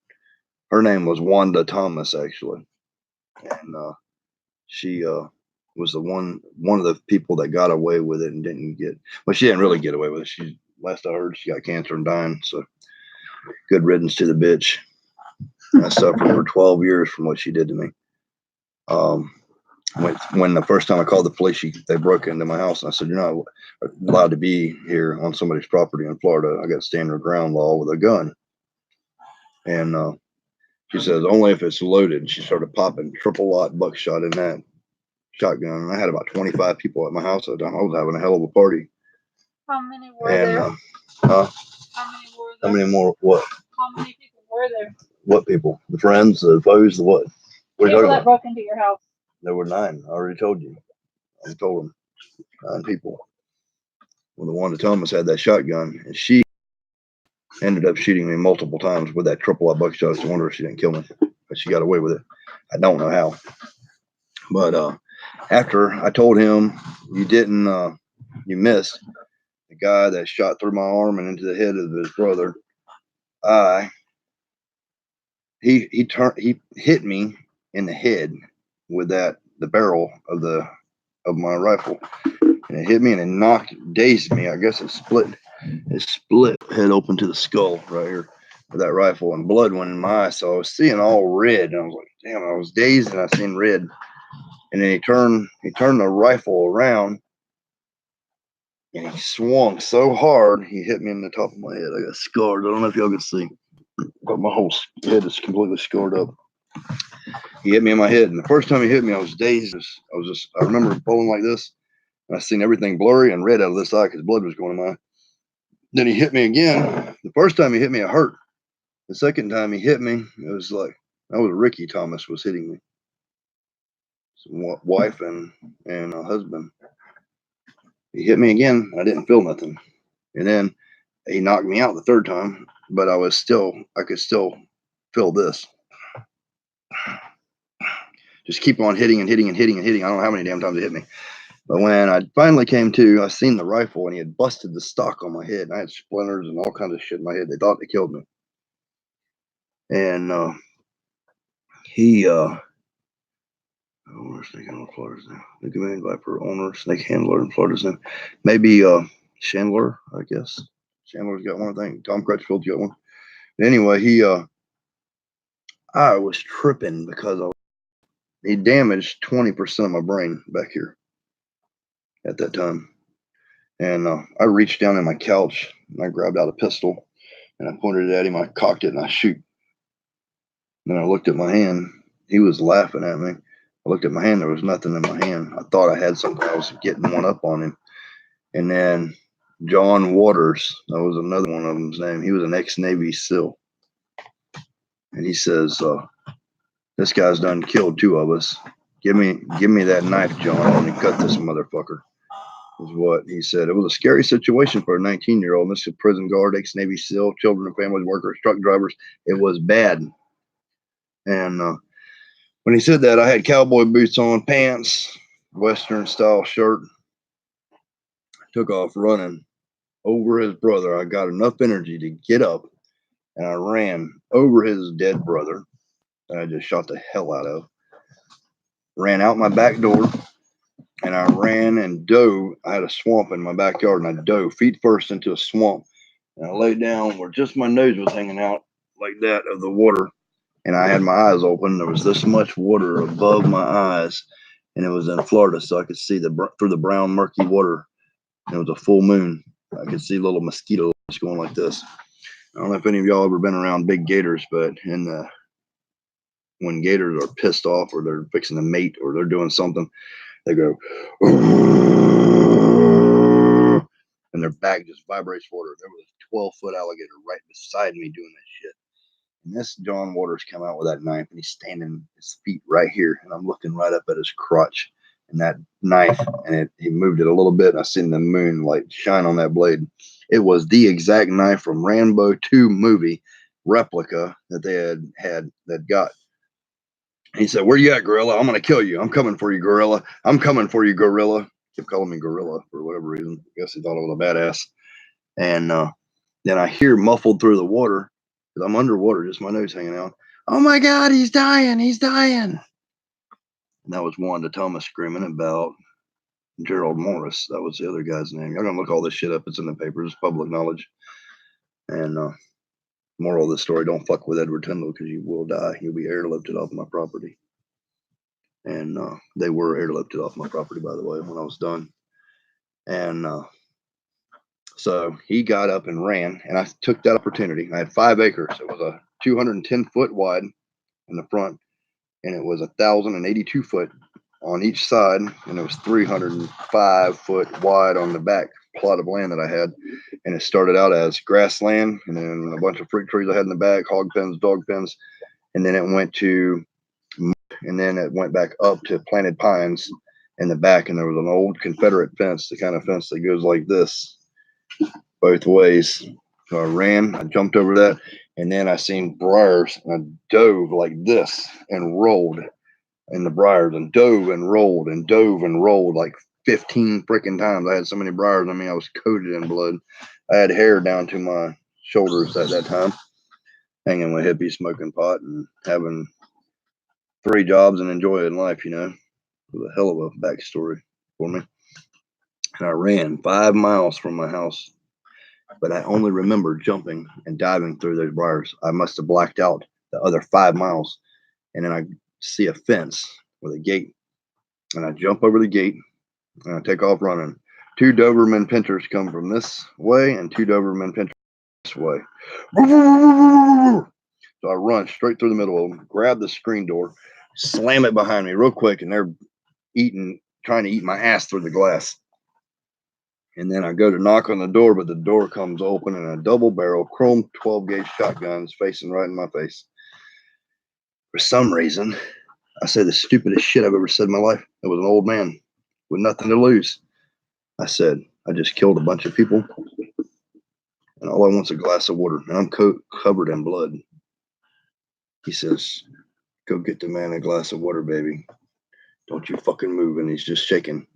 Her name was Wanda Thomas, actually, and she was the one of the people that got away with it and didn't get. Well, she didn't really get away with it. She, last I heard, she got cancer and dying. So, good riddance to the bitch. I suffered for 12 years from what she did to me. When the first time I called the police, they broke into my house, and I said, "You're not allowed to be here on somebody's property in Florida. I got standard ground law with a gun." And she says, "Only if it's loaded." She started popping triple lot buckshot in that shotgun. And I had about 25 people at my house at the time. I was having a hell of a party. How many were there? How many were there? How many more? What? How many people were there? What people? The friends, the foes, the what? What are you People talking that about? broke into your house. There were 9. I already told you. I told them 9 people. Well, the one that Thomas had that shotgun, and she ended up shooting me multiple times with that triple buckshot. It's a wonder she didn't kill me, but she got away with it. I don't know how. But After I told him, you didn't, you missed the guy that shot through my arm and into the head of his brother. He hit me in the head with the barrel of my rifle, and it hit me and it dazed me. I guess it split head open to the skull right here with that rifle, and blood went in my eyes. So I was seeing all red, and I was like, damn, I was dazed and I seen red. And then he turned the rifle around and he swung so hard he hit me in the top of my head. I got scarred. I don't know if y'all can see, but my whole head is completely scarred up. He hit me in my head, and the first time he hit me, I was dazed. I remember falling like this, and I seen everything blurry and red out of this eye because blood was going in my eye. Then he hit me again. The first time he hit me, it hurt. The second time he hit me, it was like that was Ricky Thomas was hitting me. His wife and a husband. He hit me again. I didn't feel nothing, and then he knocked me out the third time. But I could still feel this. Just keep on hitting and hitting and hitting and hitting. I don't know how many damn times he hit me. But when I finally came to, I seen the rifle and he had busted the stock on my head. And I had splinters and all kinds of shit in my head. They thought they killed me. And he, owner, snake handler, Florida's name. The command viper owner, snake handler in Florida's name. Maybe Chandler, I guess. Chandler's got one, I think. Tom Crutchfield's got one. But anyway, I was tripping because he damaged 20% of my brain back here at that time. And I reached down in my couch and I grabbed out a pistol and I pointed it at him. I cocked it and I shoot. Then I looked at my hand. He was laughing at me. I looked at my hand. There was nothing in my hand. I thought I had something. I was getting one up on him. And then John Waters, that was another one of them's name. He was an ex-Navy SEAL. And he says, this guy's done killed two of us. Give me that knife, John, and cut this motherfucker. Is what he said. It was a scary situation for a 19-year-old. This is prison guard, ex-Navy SEAL, children and families, workers, truck drivers. It was bad. And when he said that, I had cowboy boots on, pants, Western style shirt. I took off running over his brother. I got enough energy to get up and I ran over his dead brother that I just shot the hell out of. Ran out my back door and I ran and dove. I had a swamp in my backyard and I dove feet first into a swamp. And I laid down where just my nose was hanging out like that of the water. And I had my eyes open. There was this much water above my eyes. And it was in Florida, so I could see through the brown, murky water. And it was a full moon. I could see little mosquitoes going like this. I don't know if any of y'all ever been around big gators, but when gators are pissed off or they're fixing to mate or they're doing something, they go, and their back just vibrates water. There was a 12-foot alligator right beside me doing that shit. And this John Waters come out with that knife and he's standing his feet right here. And I'm looking right up at his crotch and that knife. And he moved it a little bit. And I seen the moonlight shine on that blade. It was the exact knife from Rambo 2 movie replica that they that got. He said, where you at, gorilla? I'm going to kill you. I'm coming for you, gorilla. I'm coming for you, gorilla. He kept calling me gorilla for whatever reason. I guess he thought I was a badass. And then I hear muffled through the water, because I'm underwater, just my nose hanging out. Oh my God, he's dying. He's dying. And that was Wanda Thomas screaming about Gerald Morris. That was the other guy's name. Y'all going to look all this shit up. It's in the papers. It's public knowledge. And moral of the story, don't fuck with Edward Tyndall because you will die. You'll be airlifted off my property. And they were airlifted off my property, by the way, when I was done. And so he got up and ran, and I took that opportunity. I had 5 acres. It was a 210 foot wide in the front, and it was 1,082 foot on each side, and it was 305 foot wide on the back plot of land that I had. And it started out as grassland, and then a bunch of fruit trees I had in the back, hog pens, dog pens, and then it went to, and then it went back up to planted pines in the back, and there was an old Confederate fence, the kind of fence that goes like this both ways. So I ran, I jumped over that, and then I seen briars, and I dove like this and rolled. in the briars and dove and rolled like 15 freaking times. I had so many briars. I mean, I was coated in blood. I had hair down to my shoulders at that time, hanging with hippies, smoking pot, and having 3 jobs and enjoying life, you know. It was a hell of a backstory for me. And I ran 5 miles from my house, but I only remember jumping and diving through those briars. I must have blacked out the other 5 miles. And then I see a fence with a gate, and I jump over the gate and I take off running. 2 Doberman pinchers come from this way and 2 Doberman pinchers this way. So I run straight through the middle of them, grab the screen door, slam it behind me real quick, and they're trying to eat my ass through the glass. And then I go to knock on the door, but the door comes open and a double barrel chrome 12 gauge shotgun is facing right in my face. For some reason, I said the stupidest shit I've ever said in my life. It was an old man with nothing to lose. I said, I just killed a bunch of people, and all I want's a glass of water, and I'm covered in blood. He says, go get the man a glass of water, baby. Don't you fucking move. And he's just shaking.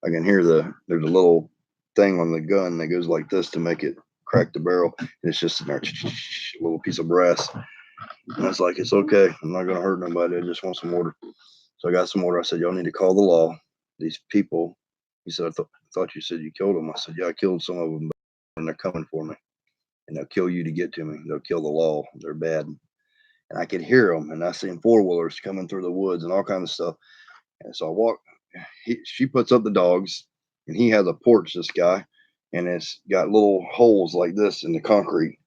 I can hear there's a little thing on the gun that goes like this to make it crack the barrel. And it's just in there, a little piece of brass. And I was like, it's okay. I'm not going to hurt nobody. I just want some water. So I got some water. I said, y'all need to call the law. These people, he said, I thought you said you killed them. I said, yeah, I killed some of them, and they're coming for me. And they'll kill you to get to me. They'll kill the law. They're bad. And I could hear them, and I seen 4-wheelers coming through the woods and all kinds of stuff. And so I walk. She puts up the dogs, and he has a porch, this guy, and it's got little holes like this in the concrete.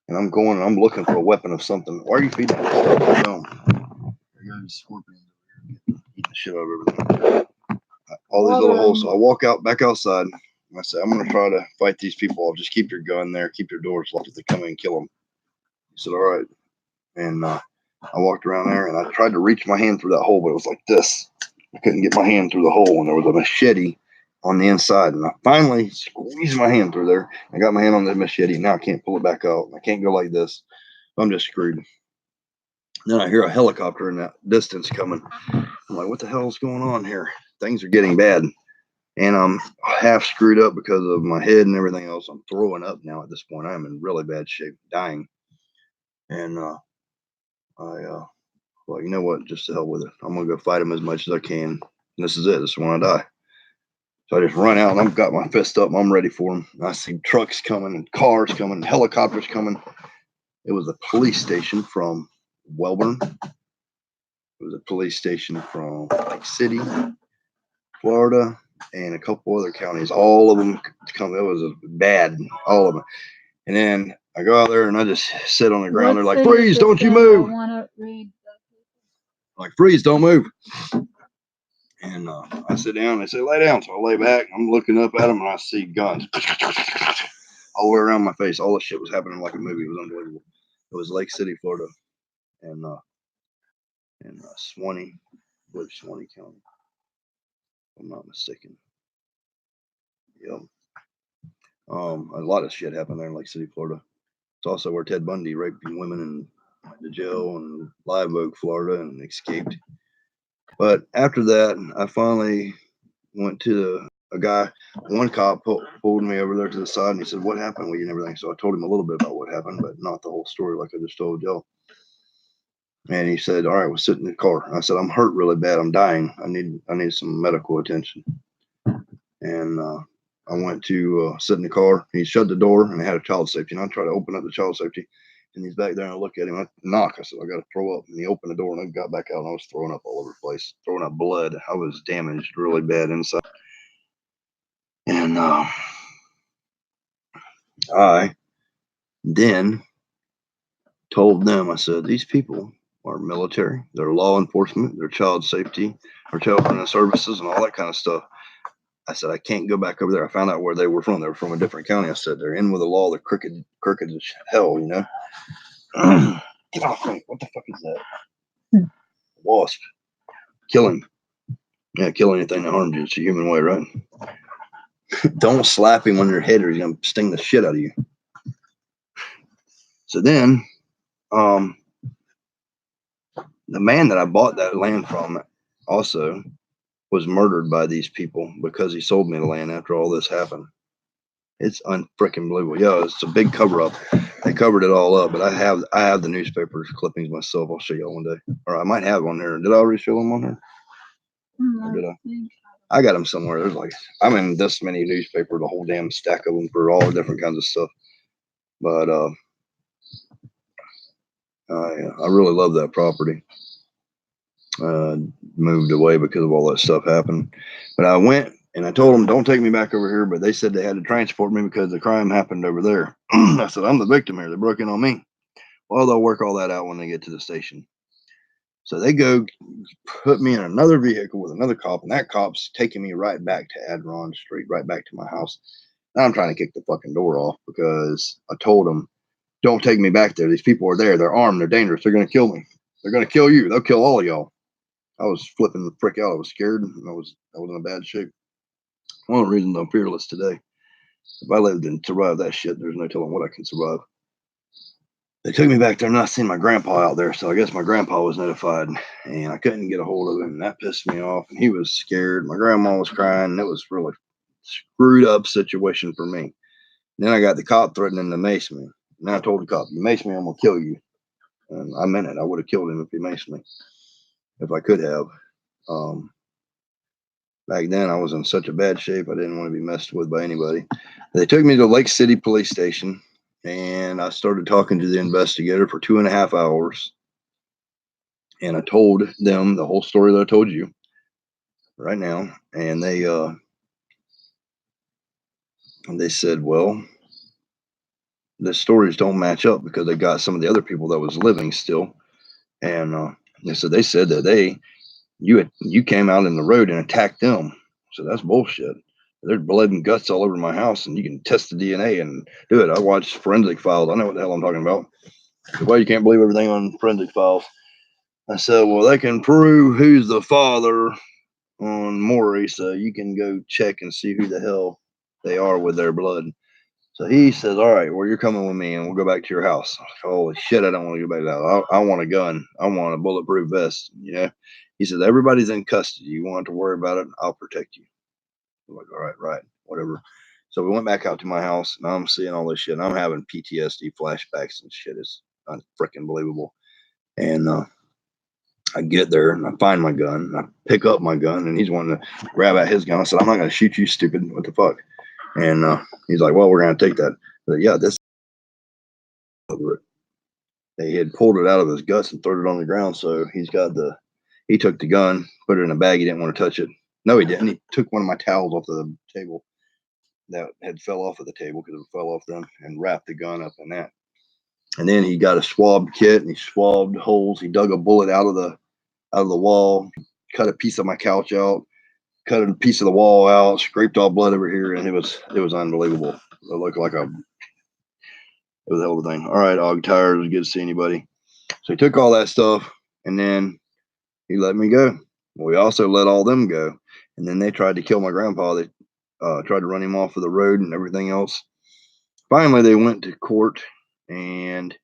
And I'm going, and I'm looking for a weapon of something. Why are you feeding this stuff? I know. There goes scorpions over here eating the shit out of everything. All these little holes. So I walk back outside, and I say, I'm going to try to fight these people. I'll just keep your gun there, keep your doors locked if they come in and kill them. He said, all right. And I walked around there, and I tried to reach my hand through that hole, but it was like this. I couldn't get my hand through the hole, and there was a machete on the inside. And I finally squeezed my hand through there. I got my hand on the machete. Now I can't pull it back out. I can't go like this. I'm just screwed. Then I hear a helicopter in that distance coming. I'm like, what the hell is going on here? Things are getting bad. And I'm half screwed up because of my head and everything else. I'm throwing up now at this point. I'm in really bad shape, dying. And well, you know what? Just to hell with it. I'm going to go fight him as much as I can. And this is it. This is when I die. So I just run out, and I've got my fist up. And I'm ready for him. I see trucks coming and cars coming and helicopters coming. It was a police station from Welborn. It was a police station from Lake City, Florida, and a couple other counties. All of them come. It was bad, all of them. And then I go out there, and I just sit on the ground. They're like, freeze, don't you move. I want to read Like, freeze, don't move. And I sit down. They say, lay down. So I lay back. I'm looking up at them, and I see guns all the way around my face. All this shit was happening like a movie. It was unbelievable. It was Lake City, Florida, and Swanee, Swanee County, if I'm not mistaken. Yep. A lot of shit happened there in Lake City, Florida. It's also where Ted Bundy raped women and went to jail in Live Oak, Florida, and escaped. But after that, I finally went to a guy. One cop pulled me over there to the side, and he said, what happened with you and everything? So I told him a little bit about what happened, but not the whole story like I just told y'all. And he said, all right, we'll sit in the car. I said, I'm hurt really bad. I'm dying. I need some medical attention. And I went to sit in the car. He shut the door, and they had a child safety. And I tried to open up the child safety, and he's back there, and I look at him. I knock. I said, I got to throw up. And he opened the door, and I got back out, and I was throwing up all over the place, throwing up blood. I was damaged really bad inside. And I then told them, I said, these people are military, they're law enforcement, they're child safety, or child services, and all that kind of stuff. I said, I can't go back over there. I found out where they were from. They were from a different county. I said, they're in with the law. They're crooked as hell, you know. Get off me. What the fuck is that? Wasp. Kill him. Yeah, kill anything that harms you. It's a human way, right? Don't slap him on your head or he's going to sting the shit out of you. So then, the man that I bought that land from also was murdered by these people because he sold me the land after all this happened. It's unfreaking believable. Yeah, it's a big cover up. They covered it all up, but I have the newspaper clippings myself. I'll show y'all one day, or I might have one there. Did I already show them on there? Or did I? I got them somewhere. There's like I'm in this many newspapers, a whole damn stack of them for all different kinds of stuff. But I really love that property. Moved away because of all that stuff happened. But I went and I told them, don't take me back over here. But they said they had to transport me because the crime happened over there. I said, I'm the victim here. They broke in on me. Well, they'll work all that out when they get to the station. So they go put me in another vehicle with another cop, and that cop's taking me right back to Adron Street, right back to my house. And I'm trying to kick the fucking door off because I told them, don't take me back there. These people are there. They're armed. They're dangerous. They're going to kill me. They're going to kill you. They'll kill all of y'all. I was flipping the frick out. I was scared. I was in a bad shape. One of the reasons I'm fearless today. If I lived and survived that shit, there's no telling what I can survive. They took me back there and I seen my grandpa out there. So I guess my grandpa was notified and I couldn't get a hold of him. And that pissed me off. And he was scared. My grandma was crying. And it was really screwed up situation for me. Then I got the cop threatening to mace me. And I told the cop, you mace me, I'm going to kill you. And I meant it. I would have killed him if he maced me. If I could have. Back then, I was in such a bad shape, I didn't want to be messed with by anybody. They took me to Lake City Police Station, and I started talking to the investigator for 2.5 hours. And I told them the whole story that I told you right now. And they said, well, the stories don't match up because they got some of the other people that was living still. And they said that you came out in the road and attacked them. So that's bullshit. There's blood and guts all over my house, and you can test the DNA and do it. I watched Forensic Files. I know what the hell I'm talking about. Well, you can't believe everything on Forensic Files. I said, well, they can prove who's the father on Maury, so you can go check and see who the hell they are with their blood. So he says, all right, well, you're coming with me, and we'll go back to your house. Holy shit, I don't want to go back to that. I want a gun. I want a bulletproof vest. He said, everybody's in custody. You want to worry about it? I'll protect you. I'm like, all right, right, whatever. So we went back out to my house, and I'm seeing all this shit, and I'm having PTSD flashbacks and shit. It's freaking believable. And I get there, and I find my gun, and I pick up my gun, and he's wanting to grab at his gun. I said, I'm not going to shoot you, stupid. What the fuck? And he's like, well, we're going to take that. But yeah, this over it. They had pulled it out of his guts and thrown it on the ground. So he took the gun, put it in a bag. He didn't want to touch it. No, he didn't. He took one of my towels off the table that had fell off of the table because it fell off them and wrapped the gun up in that. And then he got a swab kit and he swabbed holes. He dug a bullet out of the wall, cut a piece of my couch out, cut a piece of the wall out, scraped all blood over here, and it was unbelievable. It looked like it was a hell of a thing. All right, Og Tires, it was good to see anybody. So he took all that stuff and then he let me go. We also let all them go. And then they tried to kill my grandpa. They tried to run him off of the road and everything else. Finally, they went to court and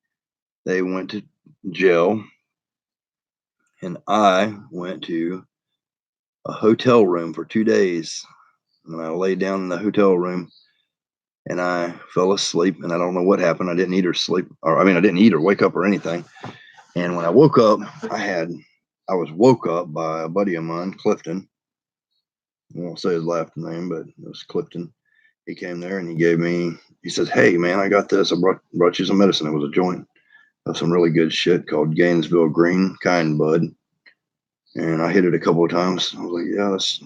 they went to jail. And I went to a hotel room for 2 days. And I laid down in the hotel room and I fell asleep. And I don't know what happened. I didn't eat or sleep. I didn't eat or wake up or anything. And when I woke up, I was woke up by a buddy of mine, Clifton. I won't say his last name, but it was Clifton. He came there and he says, hey, man, I got this. I brought you some medicine. It was a joint of some really good shit called Gainesville Green Kind Bud. And I hit it a couple of times. I was like, yeah, that's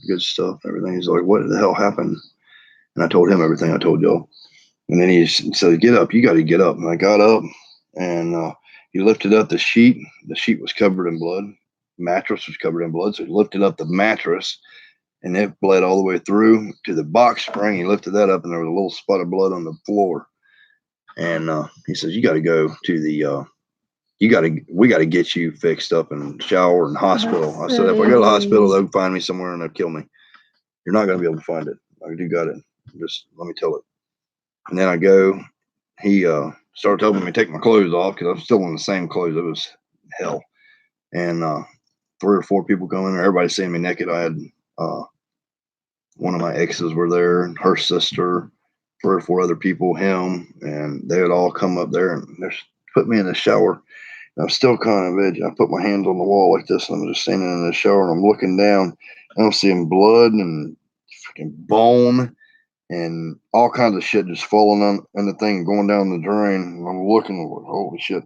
good stuff and everything. He's like, what the hell happened? And I told him everything I told y'all. And then he said, get up. You got to get up. And I got up and he lifted up the sheet. The sheet was covered in blood. The mattress was covered in blood. So he lifted up the mattress and it bled all the way through to the box spring. He lifted that up and there was a little spot of blood on the floor. And he says, you got to go to the, we got to get you fixed up and shower and hospital. I said, if I go to the hospital, they'll find me somewhere and they'll kill me. You're not going to be able to find it. I do got it. Just let me tell it. And then I go, he started helping me take my clothes off because I was still in the same clothes. It was hell. and 3 or 4 people come in there. Everybody seeing me naked. I had one of my exes were there, and her sister, 3 or 4 other people, him, and they would all come up there and they put me in the shower. And I'm still kind of edgy. I put my hands on the wall like this, and I'm just standing in the shower, and I'm looking down, and I'm seeing blood and freaking bone and all kinds of shit just falling on in the thing, going down the drain. And I'm looking, I'm like, holy shit.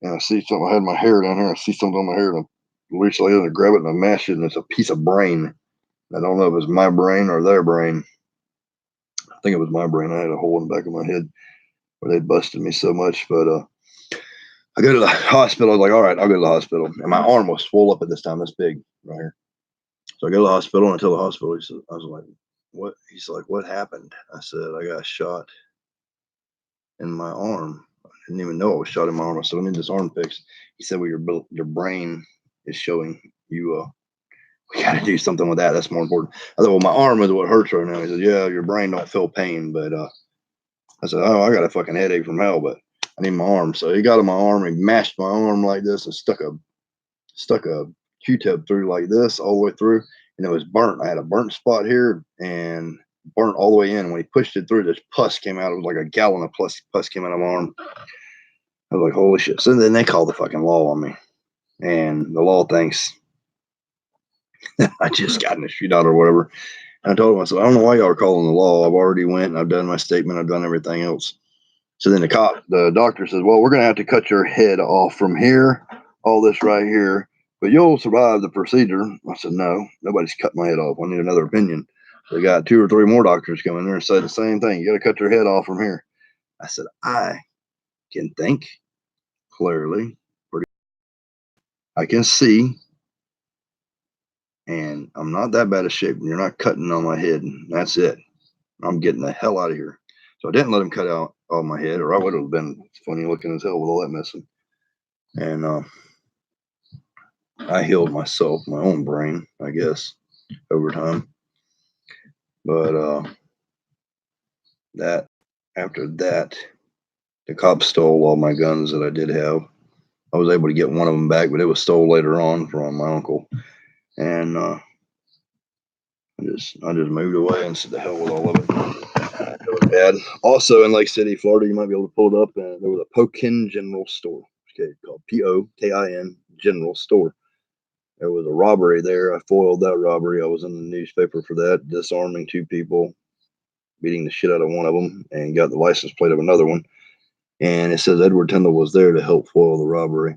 And I see something. I had my hair down here. I see something on my hair, and I reach like and grab it, and I mash it, and it's a piece of brain. I don't know if it's my brain or their brain. I think it was my brain. I had a hole in the back of my head where they busted me so much. But I go to the hospital. I was like, all right, I'll go to the hospital. And my arm was swole up at this time, this big right here. So I go to the hospital, and I tell the hospital, he said, I was like, what? He's like, what happened? I said, I got shot in my arm. I didn't even know I was shot in my arm. I said, I need this arm fixed. He said, well, your brain is showing you, we got to do something with that. That's more important. I said, well, my arm is what hurts right now. He said, yeah, your brain don't feel pain. But I said, oh, I got a fucking headache from hell, but I need my arm. So he got in my arm, he mashed my arm like this and stuck a Q-tip through like this all the way through. And it was burnt. I had a burnt spot here and burnt all the way in. When he pushed it through, this pus came out. It was like a gallon of pus came out of my arm. I was like, holy shit. So then they called the fucking law on me. And the law thinks I just got in a shootout or whatever. And I told him, I said, I don't know why y'all are calling the law. I've already went and I've done my statement. I've done everything else. So then the doctor says, well, we're going to have to cut your head off from here, all this right here, but you'll survive the procedure. I said, no, nobody's cut my head off. I need another opinion. They got 2 or 3 more doctors come in there and say the same thing. You got to cut your head off from here. I said, I can think clearly. I can see. And I'm not that bad of shape. You're not cutting on my head. That's it. I'm getting the hell out of here. So I didn't let him cut out all my head, or I would have been funny looking as hell with all that missing. And I healed myself, my own brain, I guess, over time. But that after that, the cops stole all my guns that I did have. I was able to get one of them back, but it was stole later on from my uncle. And I just moved away and said the hell with all of it. It was bad. Also in Lake City, Florida, you might be able to pull it up. And there was a Pokin General Store, okay, called Pokin General Store. There was a robbery there. I foiled that robbery. I was in the newspaper for that, disarming 2 people, beating the shit out of one of them, and got the license plate of another one. And it says Edward Tyndall was there to help foil the robbery.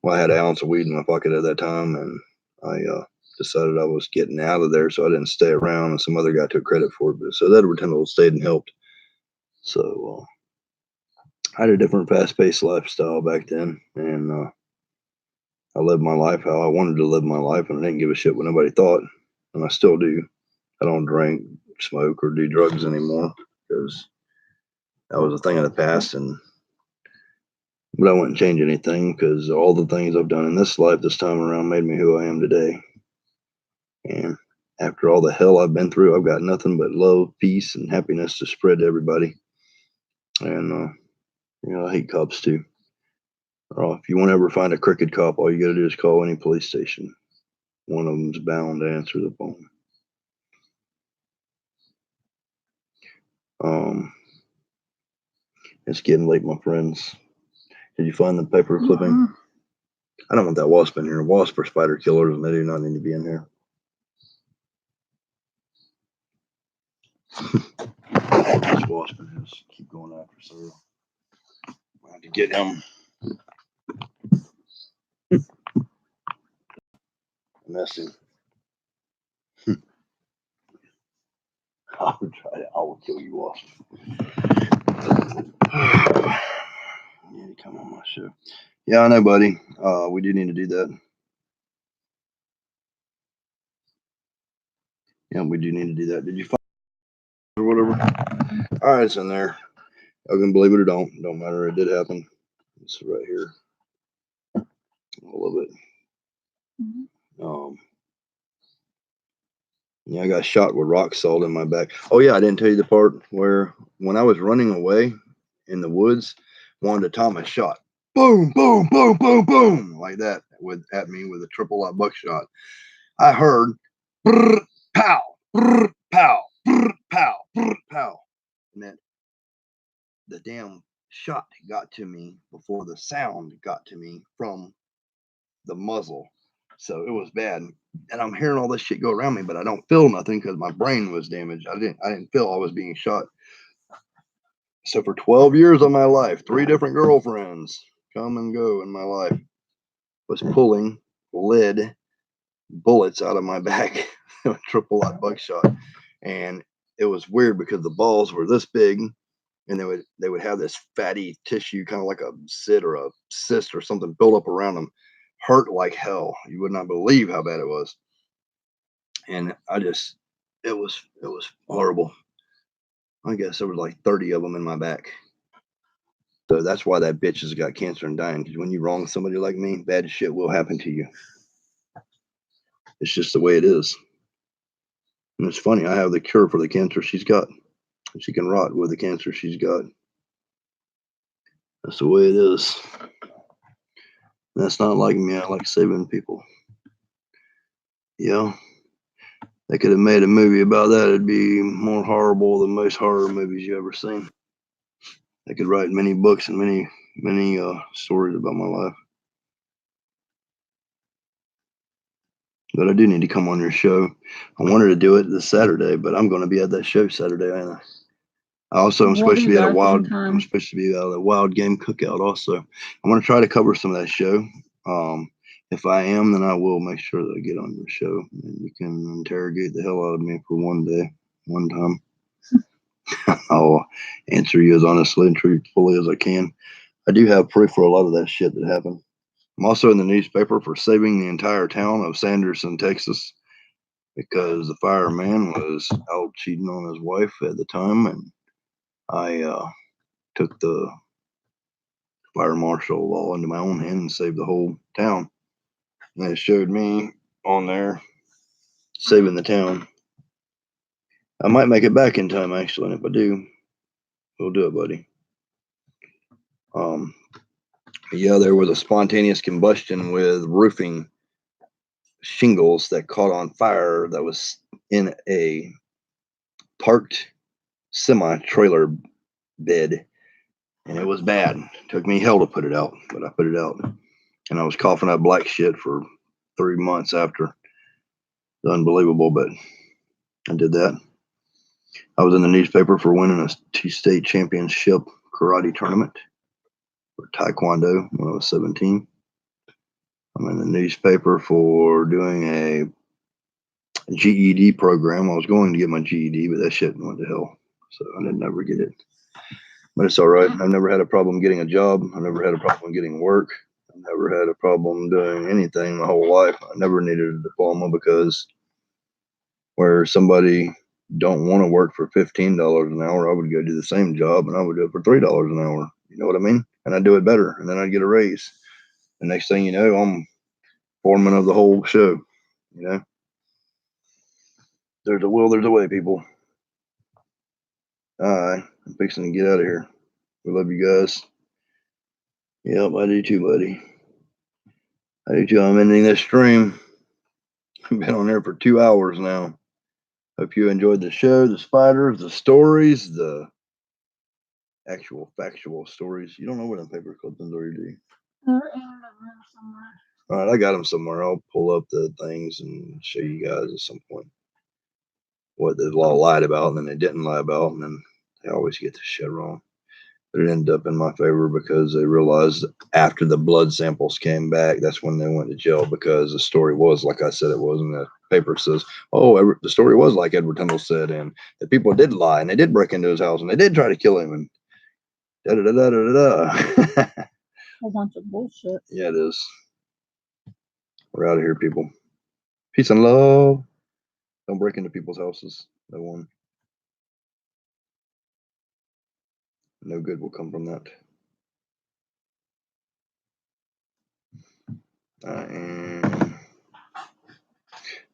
Well, I had an ounce of weed in my pocket at that time, and I decided I was getting out of there, so I didn't stay around, and some other guy took credit for it. But so Edward Tyndall stayed and helped. So I had a different fast-paced lifestyle back then, and I lived my life how I wanted to live my life, and I didn't give a shit what nobody thought, and I still do. I don't drink, smoke, or do drugs anymore because that was a thing of the past, but I wouldn't change anything because all the things I've done in this life this time around made me who I am today. And after all the hell I've been through, I've got nothing but love, peace, and happiness to spread to everybody. And I hate cops too. If you want to ever find a crooked cop, all you got to do is call any police station. One of them's bound to answer the phone. It's getting late, my friends. Did you find the paper clipping? Mm-hmm. I don't want that wasp in here. Wasps are spider killers, and they do not need to be in here. This wasp in here keep going after Cyril. I have to get him. Messy. I will kill you, wasp. You need to come on my show. Yeah, I know, buddy. We do need to do that. Yeah, we do need to do that. Did you find it or whatever? All right, it's in there. I can believe it or don't. Don't matter. It did happen. It's right here. All of it. Mm-hmm. Yeah, I got shot with rock salt in my back. Oh yeah, I didn't tell you the part where when I was running away in the woods, Wanda Thomas shot. boom, boom, boom, boom, boom, like that at me with a triple lot buckshot. I heard brr, pow, brr, pow, brr, pow, brr, pow. And then the damn shot got to me before the sound got to me from the muzzle. So it was bad. And I'm hearing all this shit go around me, but I don't feel nothing because my brain was damaged. I didn't feel I was being shot. So for 12 years of my life, 3 different girlfriends come and go in my life was pulling lead bullets out of my back, triple lot buckshot. And it was weird because the balls were this big and they would have this fatty tissue, kind of like a cyst or a cyst or something built up around them. Hurt like hell. You would not believe how bad it was. And it was horrible. I guess there was like 30 of them in my back. So that's why that bitch has got cancer and dying. Because when you wrong somebody like me, bad shit will happen to you. It's just the way it is. And it's funny, I have the cure for the cancer she's got. She can rot with the cancer she's got. That's the way it is. That's not like me. I like saving people. Yeah. They could have made a movie about that. It'd be more horrible than most horror movies you ever seen. They could write many books and many stories about my life. But I do need to come on your show. I wanted to do it this Saturday, but I'm going to be at that show Saturday, ain't I? I also am supposed to be at a wild. I'm supposed to be at a wild game cookout. Also, I'm going to try to cover some of that show. If I am, then I will make sure that I get on your show and you can interrogate the hell out of me for one day, one time. I'll answer you as honestly and truthfully as I can. I do have proof for a lot of that shit that happened. I'm also in the newspaper for saving the entire town of Sanderson, Texas, because the fireman was out cheating on his wife at the time, and I took the fire marshal law into my own hand and saved the whole town. And it showed me on there saving the town. I might make it back in time, actually, and if I do, we'll do it, buddy. Yeah, there was a spontaneous combustion with roofing shingles that caught on fire that was in a parked semi-trailer bed, and it was bad. It took me hell to put it out, but I put it out. And I was coughing up black shit for 3 months after. It's unbelievable, but I did that. I was in the newspaper for winning a 2-state championship karate tournament for Taekwondo when I was 17. I'm in the newspaper for doing a GED program. I was going to get my GED, but that shit went to hell. So I didn't ever get it. But it's all right. I've never had a problem getting a job. I've never had a problem getting work. I've never had a problem doing anything my whole life. I never needed a diploma because where somebody don't want to work for $15 an hour, I would go do the same job and I would do it for $3 an hour. You know what I mean? And I'd do it better, and then I'd get a raise. The next thing you know, I'm foreman of the whole show. You know, there's a will, there's a way, people. All right, I'm fixing to get out of here. We love you guys. Yep, I do too, buddy. I do too. I'm ending this stream. I've been on there for 2 hours now. Hope you enjoyed the show, the spiders, the stories, the actual factual stories. You don't know where them paper clippings are, do you? They're in the room somewhere. All right, I got them somewhere. I'll pull up the things and show you guys at some point what the law lied about and then they didn't lie about, and then they always get the shit wrong. But it ended up in my favor because they realized after the blood samples came back, that's when they went to jail, because the story was like I said it was, and the paper says, oh, the story was like Edward Tyndall said, and the people did lie, and they did break into his house, and they did try to kill him, and da-da-da-da-da-da. A bunch of bullshit. Yeah, it is. We're out of here, people. Peace and love. Don't break into people's houses. No one. No good will come from that.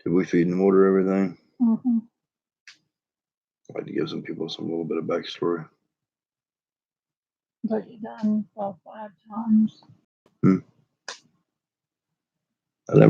Did we feed and water everything? Mm-hmm. I'd like to give some people some little bit of backstory. But you done about 5 times. I never